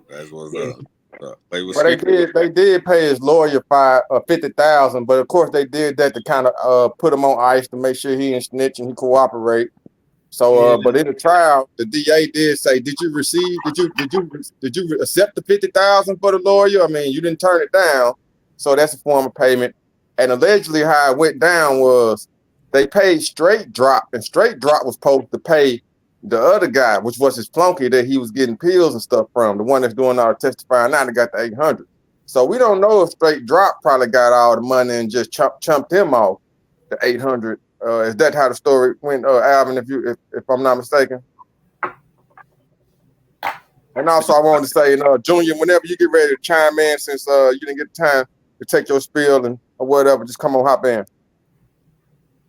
That's what's Yeah, up. Wait, was Well, Skip? they did pay his lawyer 50,000, but of course they did that to kind of put him on ice to make sure he ain't snitch and he cooperate. So, yeah, but in the trial, the DA did say, did you accept the 50,000 for the lawyer? I mean, you didn't turn it down, so that's a form of payment. And allegedly, how it went down was they paid Straight Drop, and Straight Drop was supposed to pay the other guy, which was his flunky that he was getting pills and stuff from, the one that's doing all the testifying now that got the 800. So we don't know if Straight Drop probably got all the money and just chumped him off the 800. Is that how the story went, Alvin? If I'm not mistaken. And also, I wanted to say, Junior, whenever you get ready to chime in, since you didn't get the time to take your spiel and or whatever, just come on, hop in.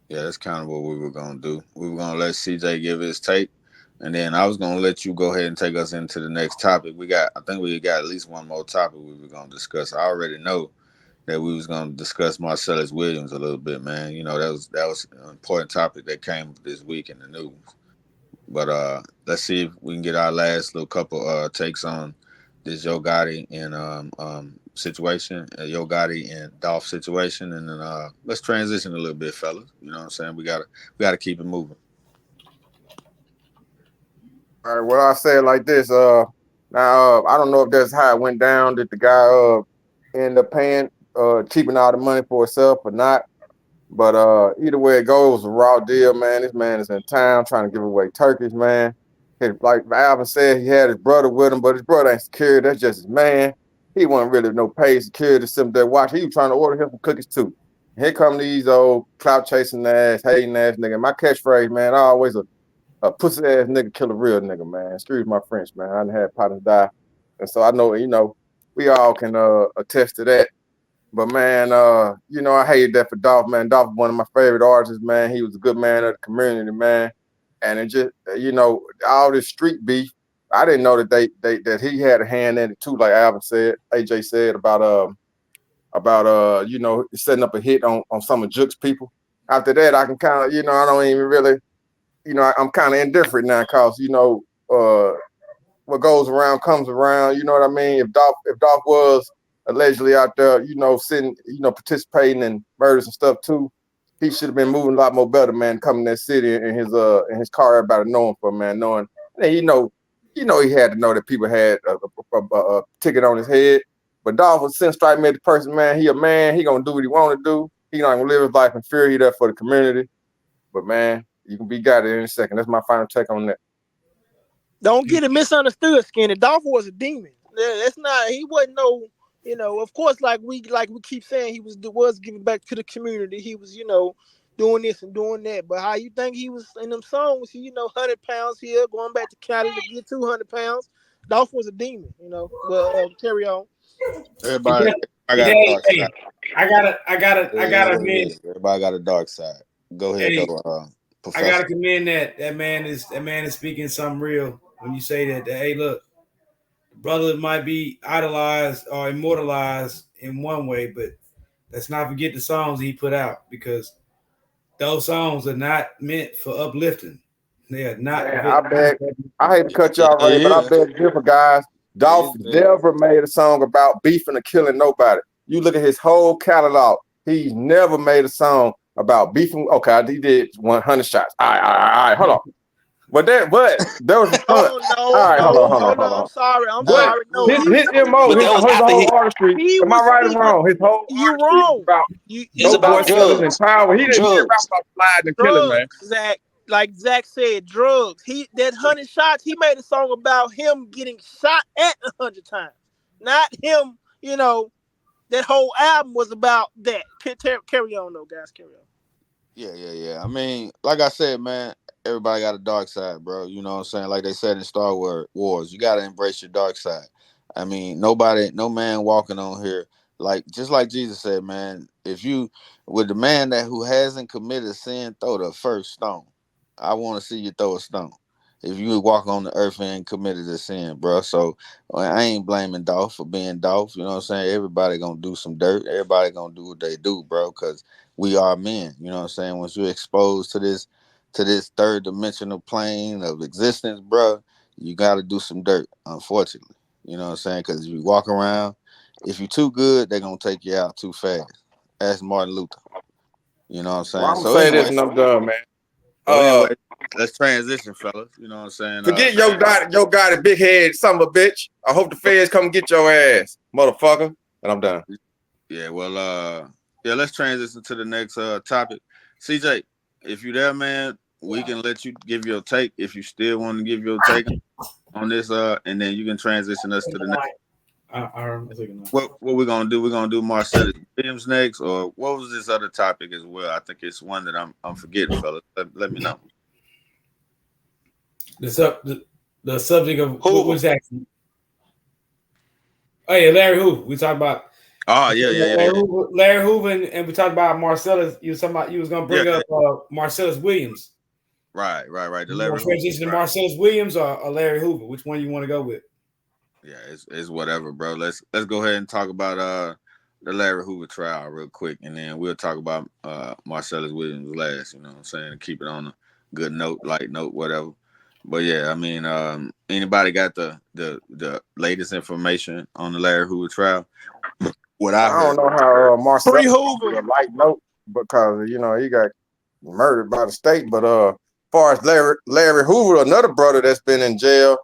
Yeah, that's kind of what we were gonna do. We were gonna let CJ give his take, and then I was gonna let you go ahead and take us into the next topic. I think we got at least one more topic we were gonna discuss. I already know that we was gonna discuss Marcellus Williams a little bit, man. That was an important topic that came this week in the news. But let's see if we can get our last little couple takes on this Yo Gotti and situation, Yo Gotti and Dolph situation, and then let's transition a little bit, fellas. You know what I'm saying? We gotta keep it moving. All right, well, I say it like this. Now I don't know if that's how it went down. Did the guy end up paying, keeping all the money for himself or not? But either way it goes, it was a raw deal, man. This man is in town trying to give away turkeys, man. Like Alvin said, he had his brother with him, but his brother ain't security. That's just his man. He wasn't really no paid security, sitting there watching. He was trying to order him some cookies too. Here come these old clout chasing ass, hating ass nigga. My catchphrase, man, I always a pussy ass nigga kill a real nigga, man. Excuse my French, man. I done had partners die. And so I know, we all can attest to that. But man, I hated that for Dolph, man. Dolph was one of my favorite artists, man. He was a good man of the community, man. And it just, all this street beef. I didn't know that that he had a hand in it too, like Alvin said, AJ said about setting up a hit on some of Juke's people. After that, I can kind of, I don't even really, I'm kind of indifferent now, cause what goes around comes around. You know what I mean? If Dolph was allegedly out there, sitting, participating in murders and stuff too, he should have been moving a lot more better, man. Coming to that city in his car, everybody knowing for man, knowing, and he had to know that people had a ticket on his head. But Dolph was since strike me the person, man. He a man. He gonna do what he want to do. He not gonna live his life in fear. He there for the community. But man, you can be got it in a second. That's my final take on that. Don't get it misunderstood, Skinny. Dolph was a demon. That's not. He wasn't no Of course, like we keep saying, he was giving back to the community. He was, doing this and doing that. But how you think he was in them songs? 100 pounds here, going back to Cali to get 200 pounds. Dolph was a demon, But carry on. Everybody, I Hey, got a dark hey, side. I It is gotta what it admit, is. Everybody got a dark side. Go ahead, hey, though, I gotta Professor. commend that man is speaking something real when you say that hey, look, brother might be idolized or immortalized in one way, but let's not forget the songs he put out because those songs are not meant for uplifting. They are not Man, meant. I hate to cut Yeah, y'all yeah, right, but I yeah. beg to differ, guys. Yeah, Dolph you good. never made a song about beefing or killing nobody. You look at his whole catalog, he's never made a song about beefing. Okay, he did 100 shots. All right, hold on. But there was a ton. Oh All no, right, hold on, no, hold on, hold hold on. I'm on. sorry. I'm But sorry. No, his he was his speaking. mo, But his that was his after whole he. artistry. He Am I was right or speaking. wrong? His whole You artistry was wrong. about It's dope boy about selling and drugs, power. He didn't rap drugs. about sliding and killing, man. Drugs, Zach. Like Zach said, drugs. That 100 shots. He made a song about him getting shot at 100 times, not him. That whole album was about that. Carry on, though, guys. Carry on. Yeah, yeah, yeah. I mean, like I said, man, everybody got a dark side, bro. You know what I'm saying? Like they said in Wars, you gotta embrace your dark side. I mean, no man walking on here like just like Jesus said, man. If you with the man that who hasn't committed sin, throw the first stone. I want to see you throw a stone. If you walk on the earth and ain't committed a sin, bro. So I ain't blaming Dolph for being Dolph. You know what I'm saying? Everybody gonna do some dirt. Everybody gonna do what they do, bro. Cause we are men. You know what I'm saying? Once you're exposed to this third dimensional plane of existence, bro, you got to do some dirt. Unfortunately, you know what I'm saying? Because if you walk around, if you're too good, they're gonna take you out too fast. Ask Martin Luther. You know what I'm Well, saying? I'm gonna So say this anyway, and I'm done, man. so Uh, anyway, let's transition, fellas. You know what I'm saying? Forget your guy, the big head, son of a bitch. I hope the feds come get your ass, motherfucker. And I'm done. Yeah, well, yeah, let's transition to the next topic. CJ, if you there, man, we can let you give your take if you still want to give your take on this, and then you can transition us to the next. What we're gonna do? We're gonna do Marcellus Williams next, or what was this other topic as well? I think it's one that I'm forgetting, fellas. Let me know. The subject of what Hoover. was that? Oh yeah, Larry Hoover. We talked about Oh yeah, yeah, yeah, yeah, Larry Hoover, and we talked about Marcellus. You was talking about you was gonna yeah, bring yeah. up Marcellus Williams. Right, right, right. The You want Larry to Hoover. transition to Right. Marcellus Williams or Larry Hoover? Which one you want to go with? Yeah, it's whatever, bro. Let's go ahead and talk about the Larry Hoover trial real quick, and then we'll talk about Marcellus Williams last. You know what I'm saying? Keep it on a good note, light note, whatever. But yeah, I mean, anybody got the latest information on the Larry Hoover trial? What I I don't heard. know how Free Marcellus gonna Hoover. get a light note because he got murdered by the state. But far as Larry Hoover, another brother that's been in jail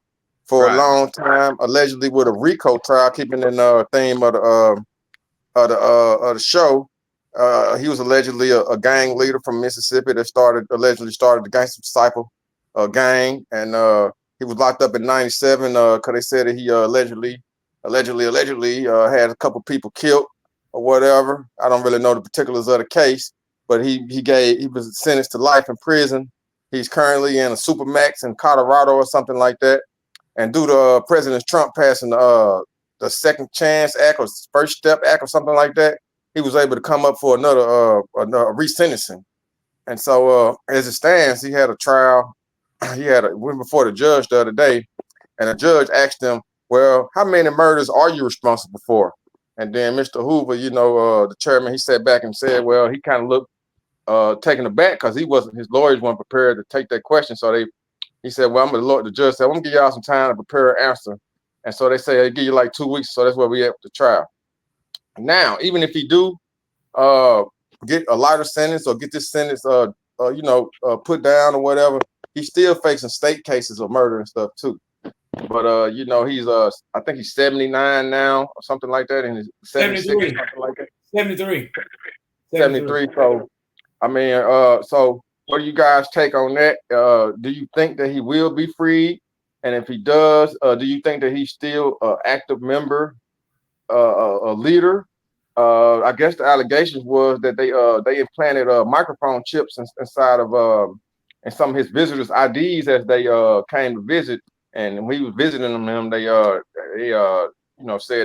for a Right. long time, allegedly with a Rico trial, keeping in the theme of the show. He was allegedly a gang leader from Mississippi that allegedly started the Gangster Disciple gang, and he was locked up in '97 because they said that he allegedly had a couple people killed or whatever. I don't really know the particulars of the case, but he was sentenced to life in prison. He's currently in a supermax in Colorado or something like that. And due to President Trump passing the Second Chance Act or First Step Act or something like that, he was able to come up for another resentencing. And so, as it stands, he had a trial. Went before the judge the other day, and the judge asked him, "Well, how many murders are you responsible for?" And then Mr. Hoover, the chairman, he sat back and said, "Well, he kind of looked taken aback because his lawyers weren't prepared to take that question. So he said, well, the judge said, I'm gonna give y'all some time to prepare an answer. And so they say they give you like 2 weeks. So that's where we at with the trial. Now, even if he do uh get a lighter sentence or get this sentence put down or whatever, he's still facing state cases of murder and stuff too. But he's I think he's 79 now or something like that, and he's 76 or 73. something like that. 73. 73. So I mean, so what do you guys take on that? Do you think that he will be freed? And if he does, do you think that he's still an active member a leader. I guess the allegations was that they implanted microphone chips inside of and some of his visitors' IDs as they came to visit. And when he was visiting them, they said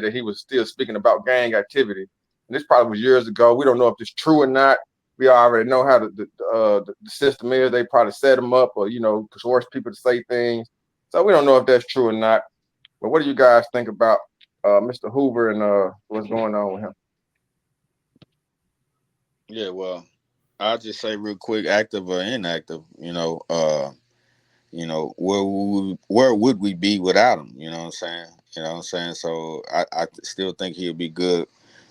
that he was still speaking about gang activity. And this probably was years ago. We don't know if it's true or not. We already know how the system is. They probably set them up or coerce people to say things. So we don't know if that's true or not. But what do you guys think about Mr. Hoover and what's going on with him? Yeah, well, I'll just say real quick, active or inactive, where would we be without him? You know what I'm saying? You know what I'm saying? So I still think he'll be good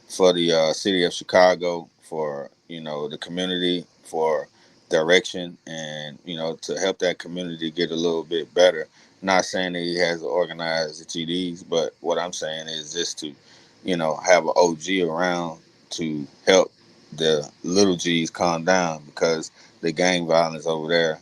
for the city of Chicago, for the community, for direction, and to help that community get a little bit better. Not saying that he has to organize the GDs, but what I'm saying is just to have an OG around to help the little G's calm down, because the gang violence over there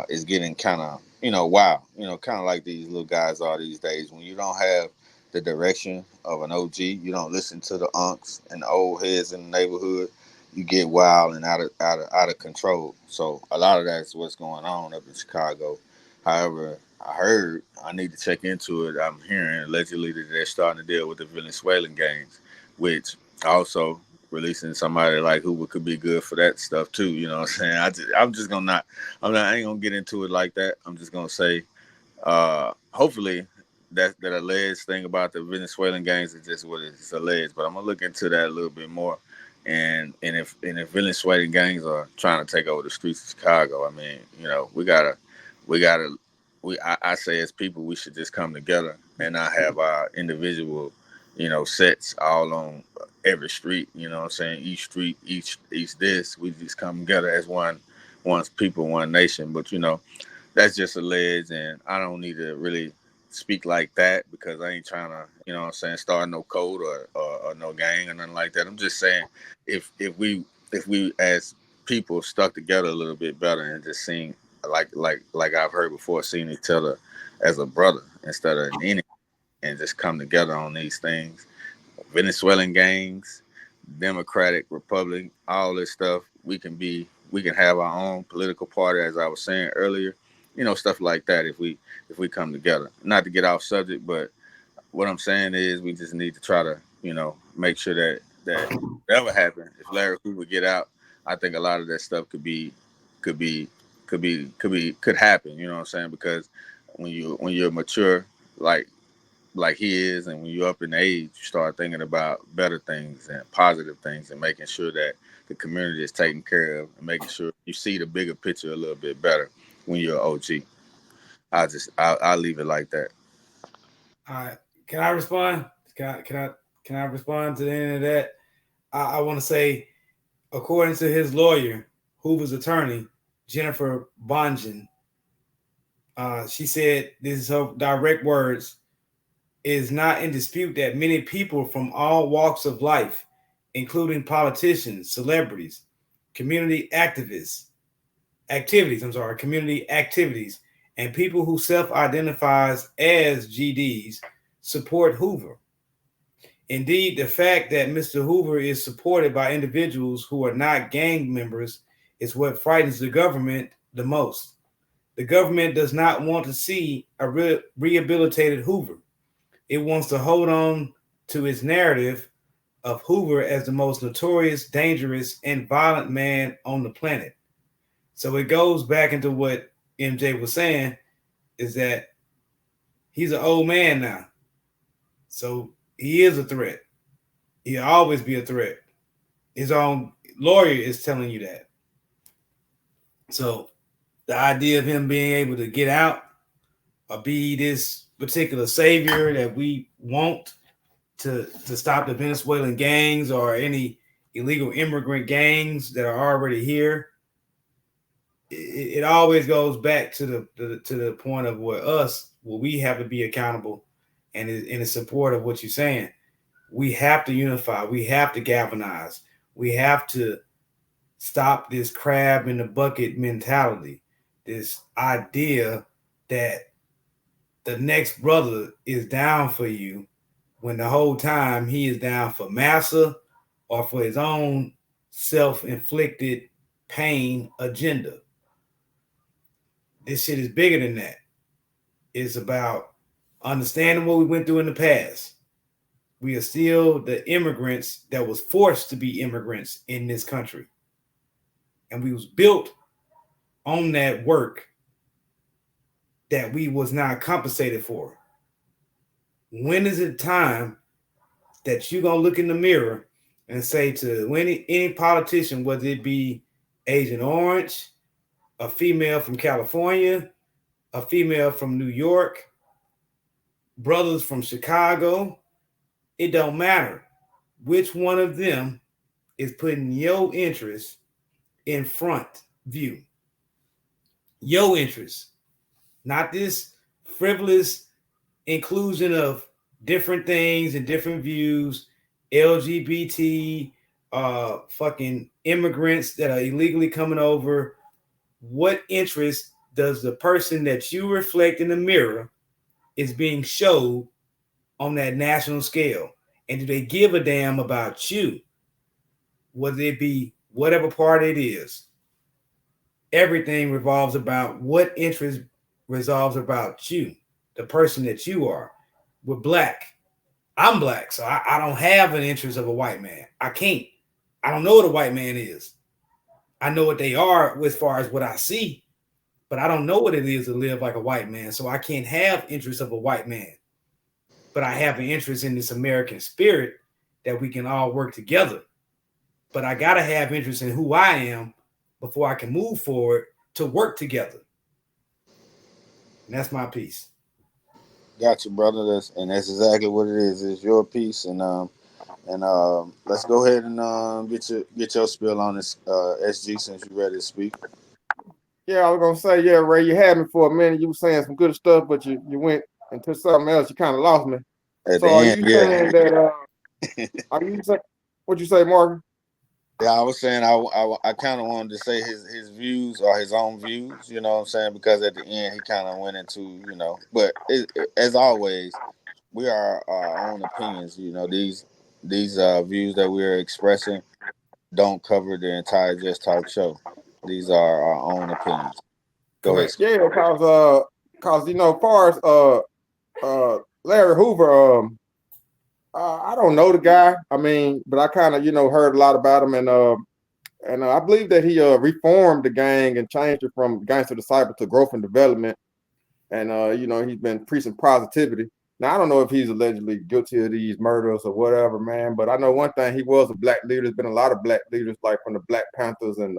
is getting kind of wow, kind of like these little guys are these days. When you don't have the direction of an OG, you don't listen to the unks and the old heads in the neighborhood, you get wild and out of control. So a lot of that's what's going on up in Chicago. However, I heard, I need to check into it, I'm hearing allegedly that they're starting to deal with the Venezuelan gangs, which also releasing somebody like Hoover could be good for that stuff too. You know what I'm saying? I'm just gonna not. I ain't gonna get into it like that. I'm just gonna say, hopefully that alleged thing about the Venezuelan gangs is just what it's alleged. But I'm gonna look into that a little bit more. And if Venezuelan gangs are trying to take over the streets of Chicago, I mean, we gotta I say as people we should just come together and not have our individual sets all on every street. You know what I'm saying? Each street, each this. We just come together as one people, one nation. But that's just alleged, and I don't need to really speak like that because I ain't trying to, what I'm saying, start no code or no gang or nothing like that. I'm just saying if we as people stuck together a little bit better and just seen like I've heard before, seeing each other as a brother instead of an enemy, and just come together on these things. Venezuelan gangs, Democratic, Republic, all this stuff. We can have our own political party, as I was saying earlier. Stuff like that. If we come together, not to get off subject, but what I'm saying is we just need to try to make sure that whatever happened, if Larry Hoover get out, I think a lot of that stuff could be could happen. You know what I'm saying? Because when you're mature, like he is, and when you're up in age, you start thinking about better things and positive things, and making sure that the community is taken care of, and making sure you see the bigger picture a little bit better when you're an OG. I'll leave it like that. All right. Can I respond? Can I respond to the end of that? I want to say, according to his lawyer, Hoover's attorney, Jennifer Bongen, she said, this is her direct words: "It is not in dispute that many people from all walks of life, including politicians, celebrities, community community activities, and people who self-identifies as GDs, support Hoover. Indeed, the fact that Mr. Hoover is supported by individuals who are not gang members is what frightens the government the most. The government does not want to see a rehabilitated Hoover. It wants to hold on to its narrative of Hoover as the most notorious, dangerous, and violent man on the planet." So it goes back into what MJ was saying, is that he's an old man now. So he is a threat. He'll always be a threat. His own lawyer is telling you that. So the idea of him being able to get out or be this particular savior that we want to stop the Venezuelan gangs or any illegal immigrant gangs that are already here, it always goes back to the point of where we have to be accountable, and in support of what you're saying. We have to unify. We have to galvanize. We have to stop this crab in the bucket mentality. This idea that the next brother is down for you when the whole time he is down for massa or for his own self-inflicted pain agenda. This shit is bigger than that. It's about understanding what we went through in the past. We are still the immigrants that was forced to be immigrants in this country. And we was built on that work that we was not compensated for. When is it time that you're going to look in the mirror and say to any politician, whether it be Agent Orange, a female from California, a female from New York, brothers from Chicago, it don't matter which one of them is putting your interest in front view. Your interest, not this frivolous inclusion of different things and different views, LGBT, fucking immigrants that are illegally coming over. What interest does the person that you reflect in the mirror is being showed on that national scale? And do they give a damn about you? Whether it be whatever party it is, everything revolves about what interest resolves about you, the person that you are. We're black. I'm black, so I don't have an interest of a white man. I can't. I don't know what a white man is. I know what they are as far as what I see, but I don't know what it is to live like a white man. So I can't have interest of a white man. But I have an interest in this American spirit that we can all work together. But I got to have interest in who I am before I can move forward to work together. And that's my piece. Gotcha, brother. That's exactly what it is. It's your piece, and let's go ahead and get your spill on this, SG, since you're ready to speak. Yeah, I was gonna say, yeah, Ray, you had me for a minute. You were saying some good stuff, but you went into something else. You kind of lost me. At So the are end, you yeah. saying that? Are you saying what you say, Morgan? Yeah, I was saying I kind of wanted to say his views or his own views, you know what I'm saying? Because at the end he kind of went into, but as always, we are our own opinions. These views that we're expressing don't cover the entire Just Talk show. These are our own opinions. Go ahead. Correct. Yeah, cause as far as Larry Hoover, I don't know the guy. I mean, but I kind of heard a lot about him, and I believe that he reformed the gang and changed it from gangster disciple to growth and development. And he's been preaching positivity. Now I don't know if he's allegedly guilty of these murders or whatever, man. But I know one thing: he was a black leader. There's been a lot of black leaders, like from the Black Panthers and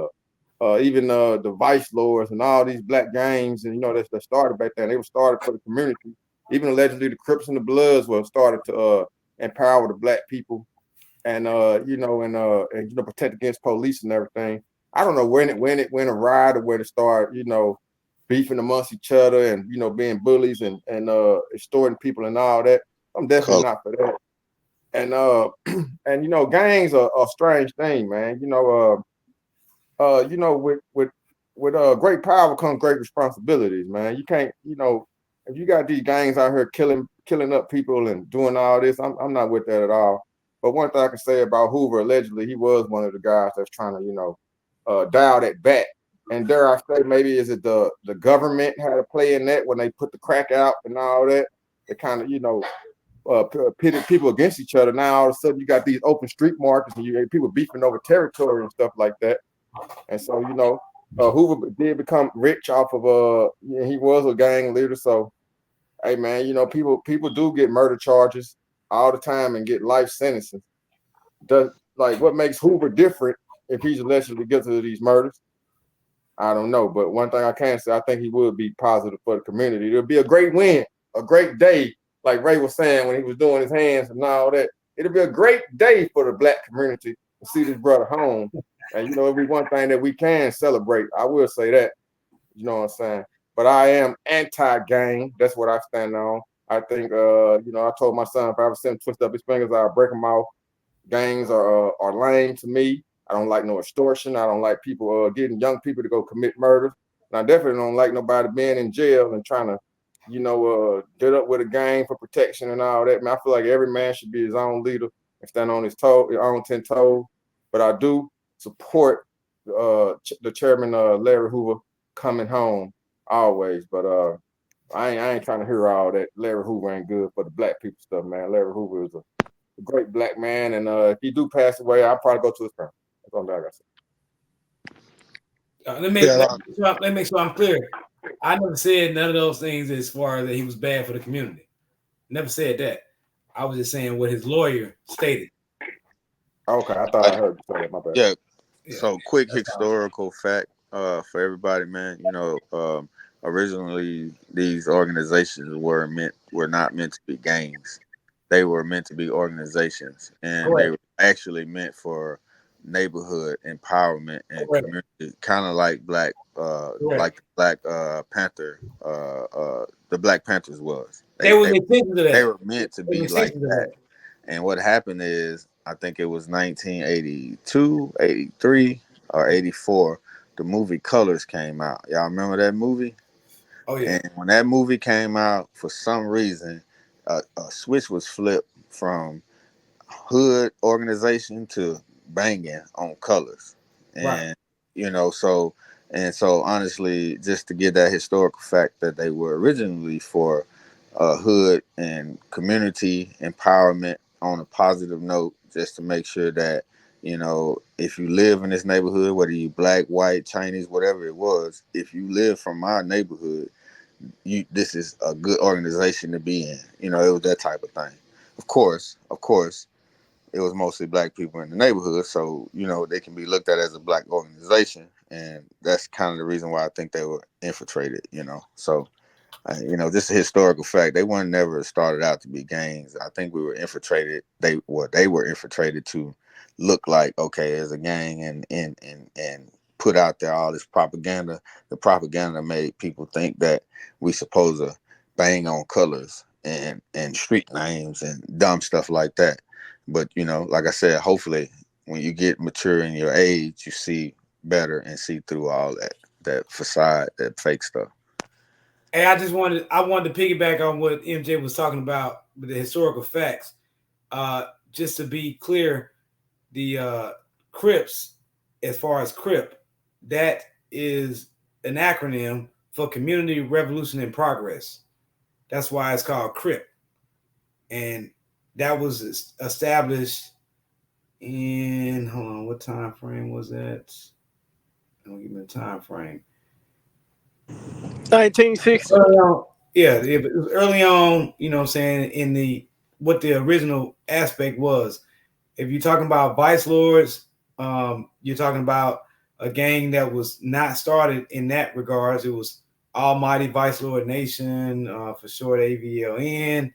even the Vice Lords and all these black gangs, and that started back then. They were started for the community. Even allegedly, the Crips and the Bloods were started to empower the black people and protect against police and everything. I don't know when it went awry to where to start, beefing amongst each other and being bullies and extorting people and all that. I'm definitely not for that. And and gangs are a strange thing, man. With great power comes great responsibilities, man. You can't, if you got these gangs out here killing up people and doing all this, I'm not with that at all. But one thing I can say about Hoover, allegedly, he was one of the guys that's trying to, dial that back. And dare I say, maybe is it the government had a play in that when they put the crack out and all that? They kind of, pitted people against each other. Now all of a sudden you got these open street markets and you got people beefing over territory and stuff like that. And so Hoover did become rich off of he was a gang leader. So hey man, people do get murder charges all the time and get life sentences. Does like what makes Hoover different if he's allegedly guilty of these murders? I don't know, but one thing I can say, I think he would be positive for the community. It'll be a great win, a great day, like Ray was saying when he was doing his hands and all that. It'll be a great day for the black community to see this brother home. And it'll be one thing that we can celebrate. I will say that. You know what I'm saying? But I am anti-gang. That's what I stand on. I think I told my son if I ever see him twist up his fingers, I'll break them off. Gangs are lame to me. I don't like no extortion. I don't like people getting young people to go commit murders. And I definitely don't like nobody being in jail and trying to did up with a gang for protection and all that. Man, I feel like every man should be his own leader and stand on his own 10 toes. But I do support the chairman, Larry Hoover, coming home always. But I ain't trying to hear all that. Larry Hoover ain't good for the black people stuff, man. Larry Hoover is a great black man, and if he do pass away, I'll probably go to his funeral. That's all I got to say. Let me Yeah, let me make sure I'm clear. I never said none of those things as far as that he was bad for the community. Never said that. I was just saying what his lawyer stated. Okay, I thought I heard you say that. My bad. yeah. Yeah, So, quick that's all. historical fact for everybody, man. Originally these organizations were not meant to be gangs. They were meant to be organizations, and they Correct. were actually meant for neighborhood empowerment and Correct. community, kind of like Correct. the Black Panther, the Black Panthers was. They was intentions of They that. were meant to They be was like intentions of that. that. And what happened is, I think it was 1982, 83, or 84. The movie Colors came out. Y'all remember that movie? Oh yeah. And when that movie came out, for some reason, a switch was flipped from hood organization to banging on colors. Right. And so honestly, just to get that historical fact that they were originally for hood and community empowerment on a positive note, just to make sure that if you live in this neighborhood, whether you black, white, Chinese, whatever it was, if you live from our neighborhood, this is a good organization to be in. It was that type of thing. Of course, it was mostly black people in the neighborhood, so they can be looked at as a black organization, and that's kind of the reason why I think they were infiltrated. So just a historical fact. They weren't never started out to be gangs. I think we were infiltrated. They were infiltrated to look like, okay, as a gang, and put out there all this propaganda. The propaganda made people think that we supposed to bang on colors and street names and dumb stuff like that. But like I said, hopefully when you get mature in your age, you see better and see through all that facade, that fake stuff. Hey, I wanted to piggyback on what MJ was talking about with the historical facts. Just to be clear, the Crips, as far as Crip, that is an acronym for Community Revolution in Progress. That's why it's called Crip, and that was established in, hold on, what time frame was that? Don't give me a time frame. 1960. Early on, yeah, it was early on. You know what I'm saying, in the what the original aspect was. If you're talking about vice lords, you're talking about a gang that was not started in that regards. It was Almighty Vice Lord Nation, for short, AVLN.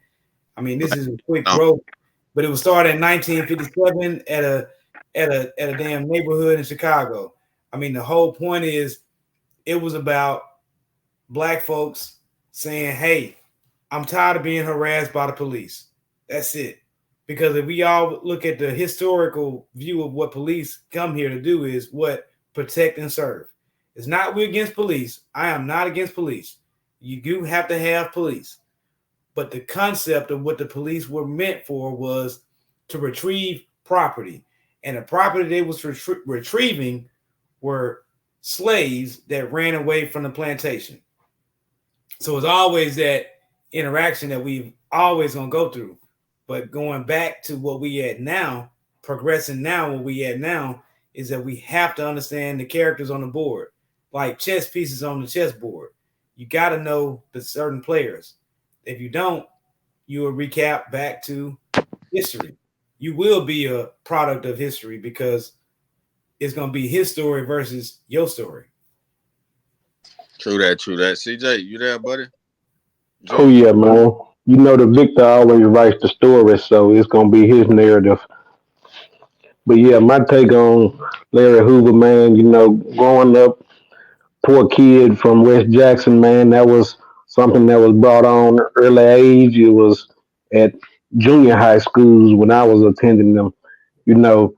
I mean, this is a quick Um, growth, but it was started in 1957 at a damn neighborhood in Chicago. I mean, the whole point is it was about black folks saying, "Hey, I'm tired of being harassed by the police." That's it. Because if we all look at the historical view of what police come here to do, is what? Protect and serve. It's not we against police. I am not against police. You do have to have police. But the concept of what the police were meant for was to retrieve property. And the property they was retrieving were slaves that ran away from the plantation. So it's always that interaction that we always gonna go through. But going back to what we at now, progressing now, what we at now is that we have to understand the characters on the board, like chess pieces on the chessboard. You got to know the certain players. If you don't, you will recap back to history. You will be a product of history because it's gonna be his story versus your story. True that, true that. CJ, you there, buddy? Oh Junior. yeah, man. You know the victor always writes the story, so it's gonna be his narrative. But yeah, my take on Larry Hoover, man. Growing up, poor kid from West Jackson, man. That was something that was brought on early age. It was at junior high schools when I was attending them. You know,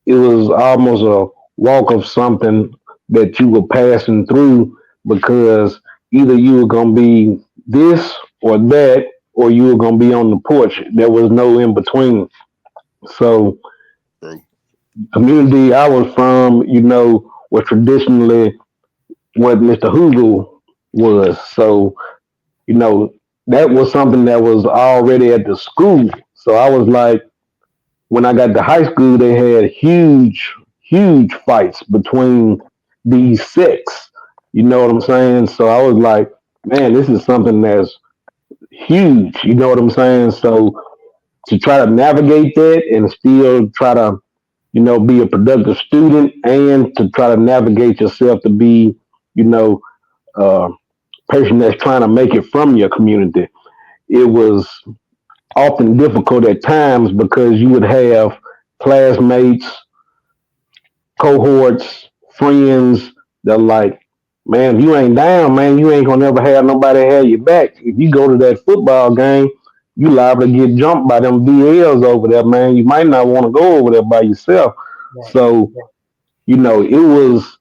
it was almost a walk of something that you were passing through because either you were gonna be this or that, or you were gonna be on the porch. There was no in between. So True. community I was from, was traditionally what Mr. Hoover was. So, you know, that was something that was already at the school. So I was like, when I got to high school, they had huge, huge fights between these sects. You know what I'm saying? So I was like, man, this is something that's huge. You know what I'm saying? So to try to navigate that and still try to, be a productive student and to try to navigate yourself to be, you know, a person that's trying to make it from your community. It was often difficult at times because you would have classmates, cohorts, friends that are like, man, if you ain't down, man, you ain't gonna never have nobody have your back. If you go to that football game, you liable to get jumped by them BLs over there, man. You might not want to go over there by yourself. Right. So, it was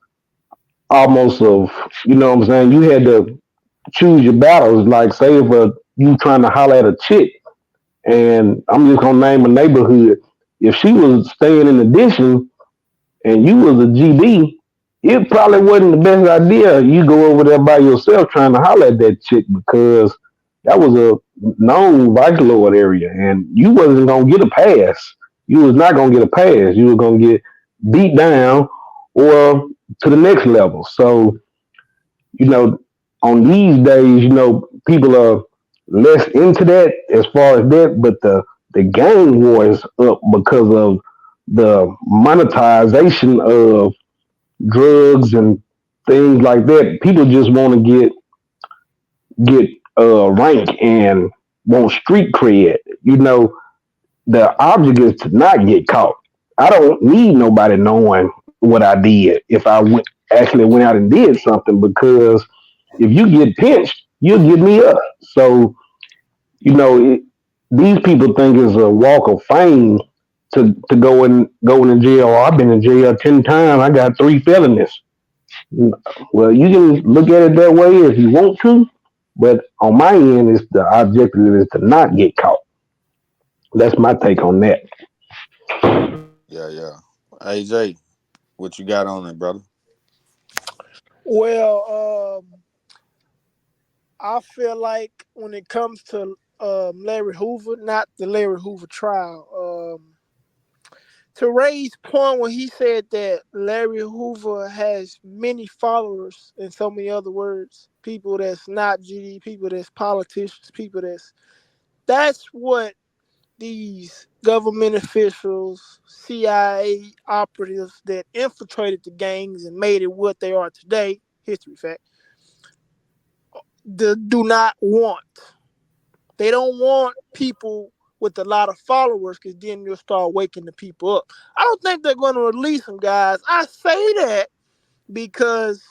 almost of, what I'm saying, you had to choose your battles. Like, say if you trying to holler at a chick, and I'm just gonna name a neighborhood. If she was staying in addition and you was a GD, it probably wasn't the best idea you go over there by yourself trying to holler at that chick because that was a known vice lord area and you wasn't gonna get a pass. You was not gonna get a pass. You were gonna get beat down or to the next level. So, you know, on these days, people are less into that as far as that, but the gang war is up because of the monetization of drugs and things like that. People just want to get rank and want street cred. The object is to not get caught. I don't need nobody knowing what I did if actually went out and did something because if you get pinched, you'll get me up. So, these people think it's a walk of fame to go in jail. Oh, I've been in jail 10 times. I got 3 felonies. Well, you can look at it that way if you want to, but on my end, it's the objective is to not get caught. That's my take on that. Yeah, yeah. AJ, what you got on it, brother? Well, I feel like when it comes to Larry Hoover, not the Larry Hoover trial, to Ray's point when he said that Larry Hoover has many followers, in so many other words, people that's not GD, people that's politicians, people that's what these government officials, CIA operatives that infiltrated the gangs and made it what they are today, history fact, do not want. They don't want people with a lot of followers because then you'll start waking the people up. I don't think they're going to release them, guys. I say that because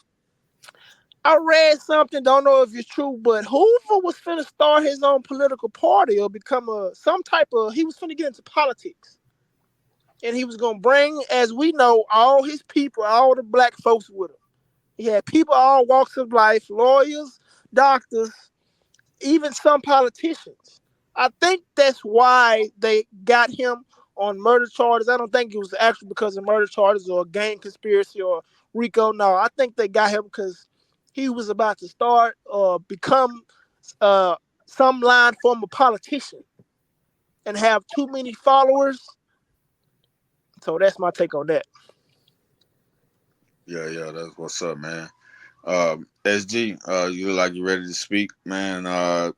I read something, don't know if it's true, but Hoover was finna start his own political party or become he was finna get into politics. And he was gonna bring, as we know, all his people, all the black folks with him. He had people all walks of life, lawyers, doctors, even some politicians. I think that's why they got him on murder charges. I don't think it was actually because of murder charges or gang conspiracy or Rico. No, I think they got him because he was about to start or become uh, some line form of politician and have too many followers. So that's my take on that. Yeah, yeah, that's what's up, man. SG, you look like you ready to speak, man.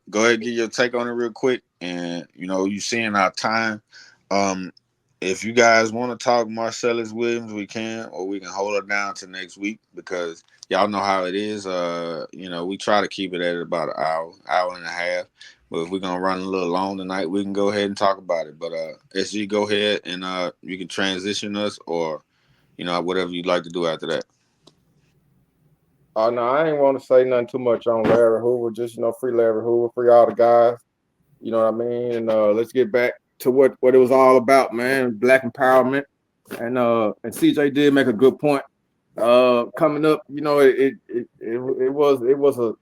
Go ahead and get your take on it real quick. And you seeing our time. Um, if you guys want to talk Marcellus Williams, we can, or we can hold it down to next week because y'all know how it is. We try to keep it at about an hour, hour and a half. But if we're gonna run a little long tonight, we can go ahead and talk about it. But SG, go ahead and you can transition us, or whatever you'd like to do after that. Oh no, I ain't want to say nothing too much on Larry Hoover. Just free Larry Hoover, free all the guys. You know what I mean? And let's get back to what it was all about, man. Black empowerment. And CJ did make a good point. Coming up, it was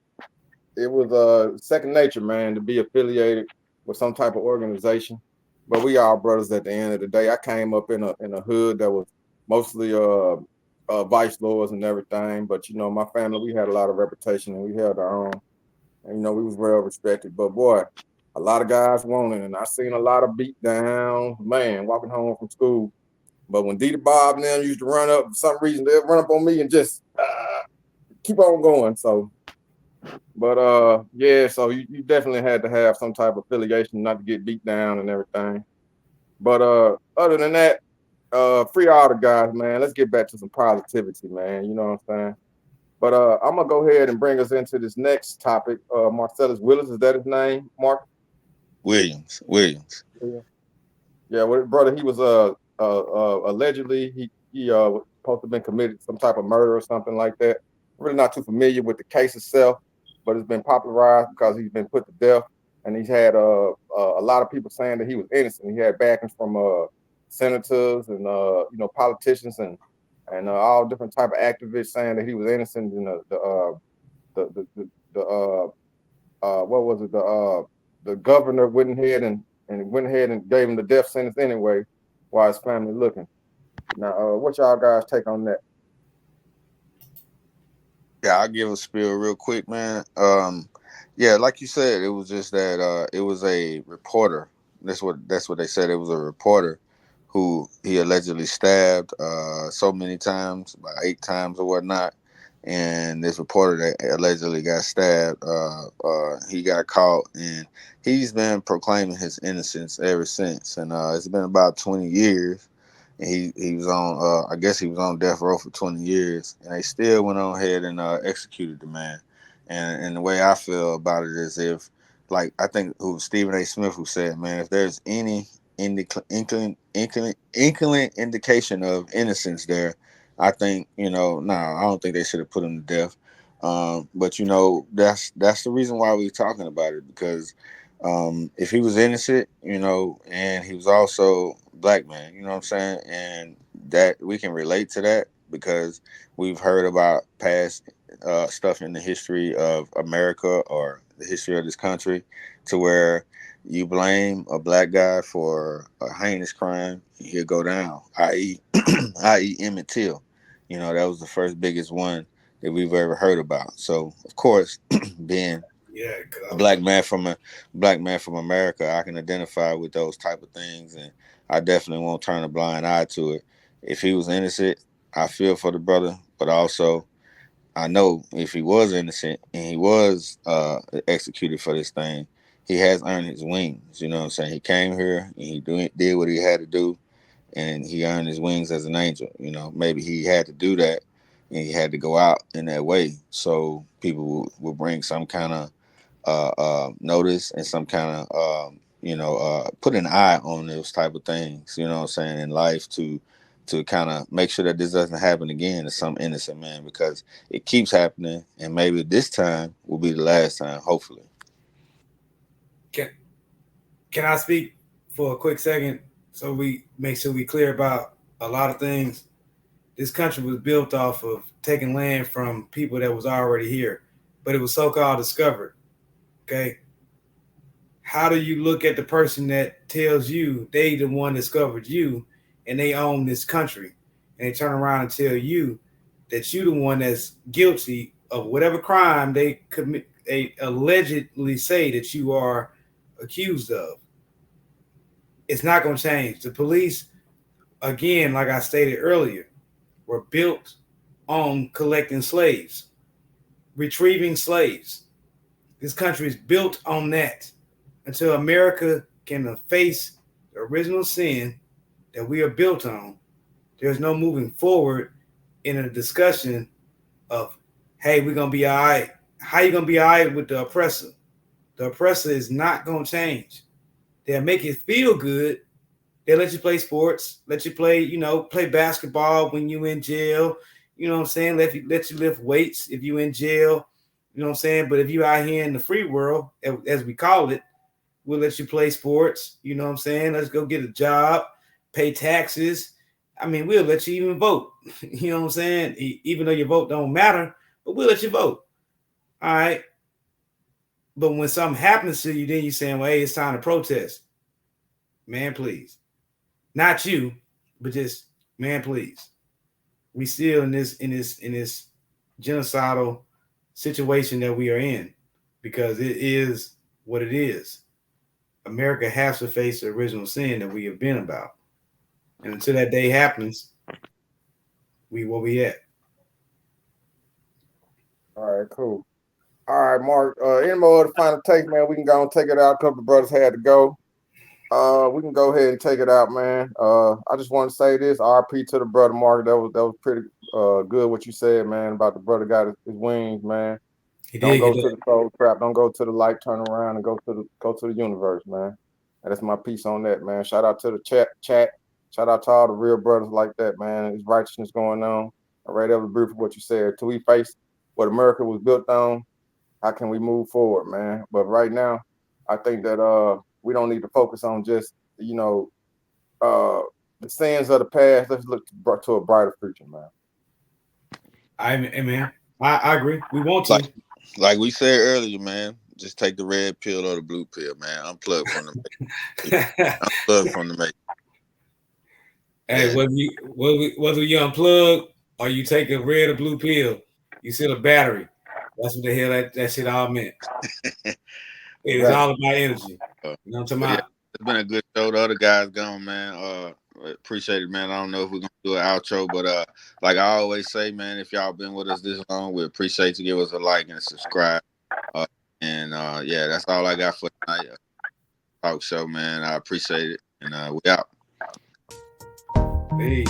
it was second nature, man, to be affiliated with some type of organization. But we all brothers at the end of the day. I came up in a hood that was mostly vice lords and everything. But you know, my family, we had a lot of reputation and we held our own. And you know, we was well respected. But boy, a lot of guys wanted, and I seen a lot of beat down, man, walking home from school. But when Diddy Bob and them used to run up, for some reason they'd run up on me and just keep on going. So, but yeah, so you definitely had to have some type of affiliation not to get beat down and everything. But other than that, free all the guys, man. Let's get back to some positivity, man. You know what I'm saying? But I'm gonna go ahead and bring us into this next topic. Marcellus Willis, is that his name, Mark? Williams. Yeah, well, brother, he was allegedly he was supposed to have been committed some type of murder or something like that. Really not too familiar with the case itself, but it's been popularized because he's been put to death, and he's had a lot of people saying that he was innocent. He had backings from senators and you know, politicians and all different type of activists saying that he was innocent. And what was it, the governor went ahead and gave him the death sentence anyway, while his family looking. Now, what y'all guys take on that? Yeah, I'll give a spiel real quick, man. Yeah, like you said, it was just that it was a reporter. That's what they said. It was a reporter who he allegedly stabbed so many times, about 8 times or whatnot. And this reporter that allegedly got stabbed, he got caught, and he's been proclaiming his innocence ever since. And it's been about 20 years. And he was on I guess he was on death row for 20 years, and they still went on ahead and executed the man. And the way I feel about it is, if, like, I think who Stephen A. Smith, who said, man, if there's any inkling indication of innocence there, I think, I don't think they should have put him to death. But that's the reason why we're talking about it, because if he was innocent, and he was also black man, you know what I'm saying, and that we can relate to that because we've heard about past stuff in the history of America or the history of this country, to where you blame a black guy for a heinous crime, he'll go down, i.e., i.e. Emmett Till. That was the first biggest one that we've ever heard about. So, of course, being Yeah, a black man from America, I can identify with those type of things, and I definitely won't turn a blind eye to it. If he was innocent, I feel for the brother, but also I know if he was innocent and he was executed for this thing, he has earned his wings. You know what I'm saying? He came here and he did what he had to do, and he earned his wings as an angel. Maybe he had to do that, and he had to go out in that way so people will bring some kind of notice and some kind of put an eye on those type of things. You know what I'm saying, in life, to kind of make sure that this doesn't happen again to some innocent man, because it keeps happening, and maybe this time will be the last time, hopefully. can can I speak for a quick second so we make sure we clear about a lot of things? This country was built off of taking land from people that was already here, but it was so-called discovered. Okay, how do you look at the person that tells you they the one discovered you and they own this country, and they turn around and tell you that you the one that's guilty of whatever crime they commit, they allegedly say that you are accused of? It's not going to change. The police, again, like I stated earlier, were built on collecting slaves, retrieving slaves. This country is built on that. Until America can face the original sin that we are built on, there's no moving forward in a discussion of, hey, we're gonna be all right. How you gonna be all right with the oppressor? The oppressor is not gonna change. They'll make it feel good. They'll let you play sports, let you play, play basketball when you in jail. You know what I'm saying? Let you lift weights if you in jail. You know what I'm saying? But if you out here in the free world, as we call it, we'll let you play sports. You know what I'm saying? Let's go get a job, pay taxes. I mean, we'll let you even vote. You know what I'm saying? Even though your vote don't matter, but we'll let you vote. All right. But when something happens to you, then you're saying, well, hey, it's time to protest. Man, please. Not you, but just, man, please. We still in this genocidal situation that we are in, because it is what it is. America has to face the original sin that we have been about. And until that day happens, where we at. All right, cool. All right, Mark. Any more of the final take, man? We can go and take it out. A couple of brothers had to go. We can go ahead and take it out, man. I just want to say this: RP to the brother Mark. That was pretty good what you said, man, about the brother got his wings, man. He Don't did go get to that. the cold trap. Don't go to the light. Turn around and go to the universe, man. And that's my piece on that, man. Shout out to the chat. Shout out to all the real brothers like that, man. There's righteousness going on. I read every brief of what you said. Till we face what America was built on, how can we move forward, man? But right now, I think that we don't need to focus on just the sins of the past. Let's look to a brighter future, man. Man, I agree. We want to. Like we said earlier, man. Just take the red pill or the blue pill, man. Unplug from the unplug from the make. Hey, whether you unplug or you take a red or blue pill, you set a battery. That's what the hell that shit all meant. It is all about energy. You know what I'm talking Yeah, about? it's been a good show. The other guys gone, man. Appreciate it, man. I don't know if we're gonna do an outro, but like I always say, man, if y'all been with us this long, we appreciate you. Give us a like and subscribe. And yeah, that's all I got for tonight. Talk show, man. I appreciate it, and we out. Hey.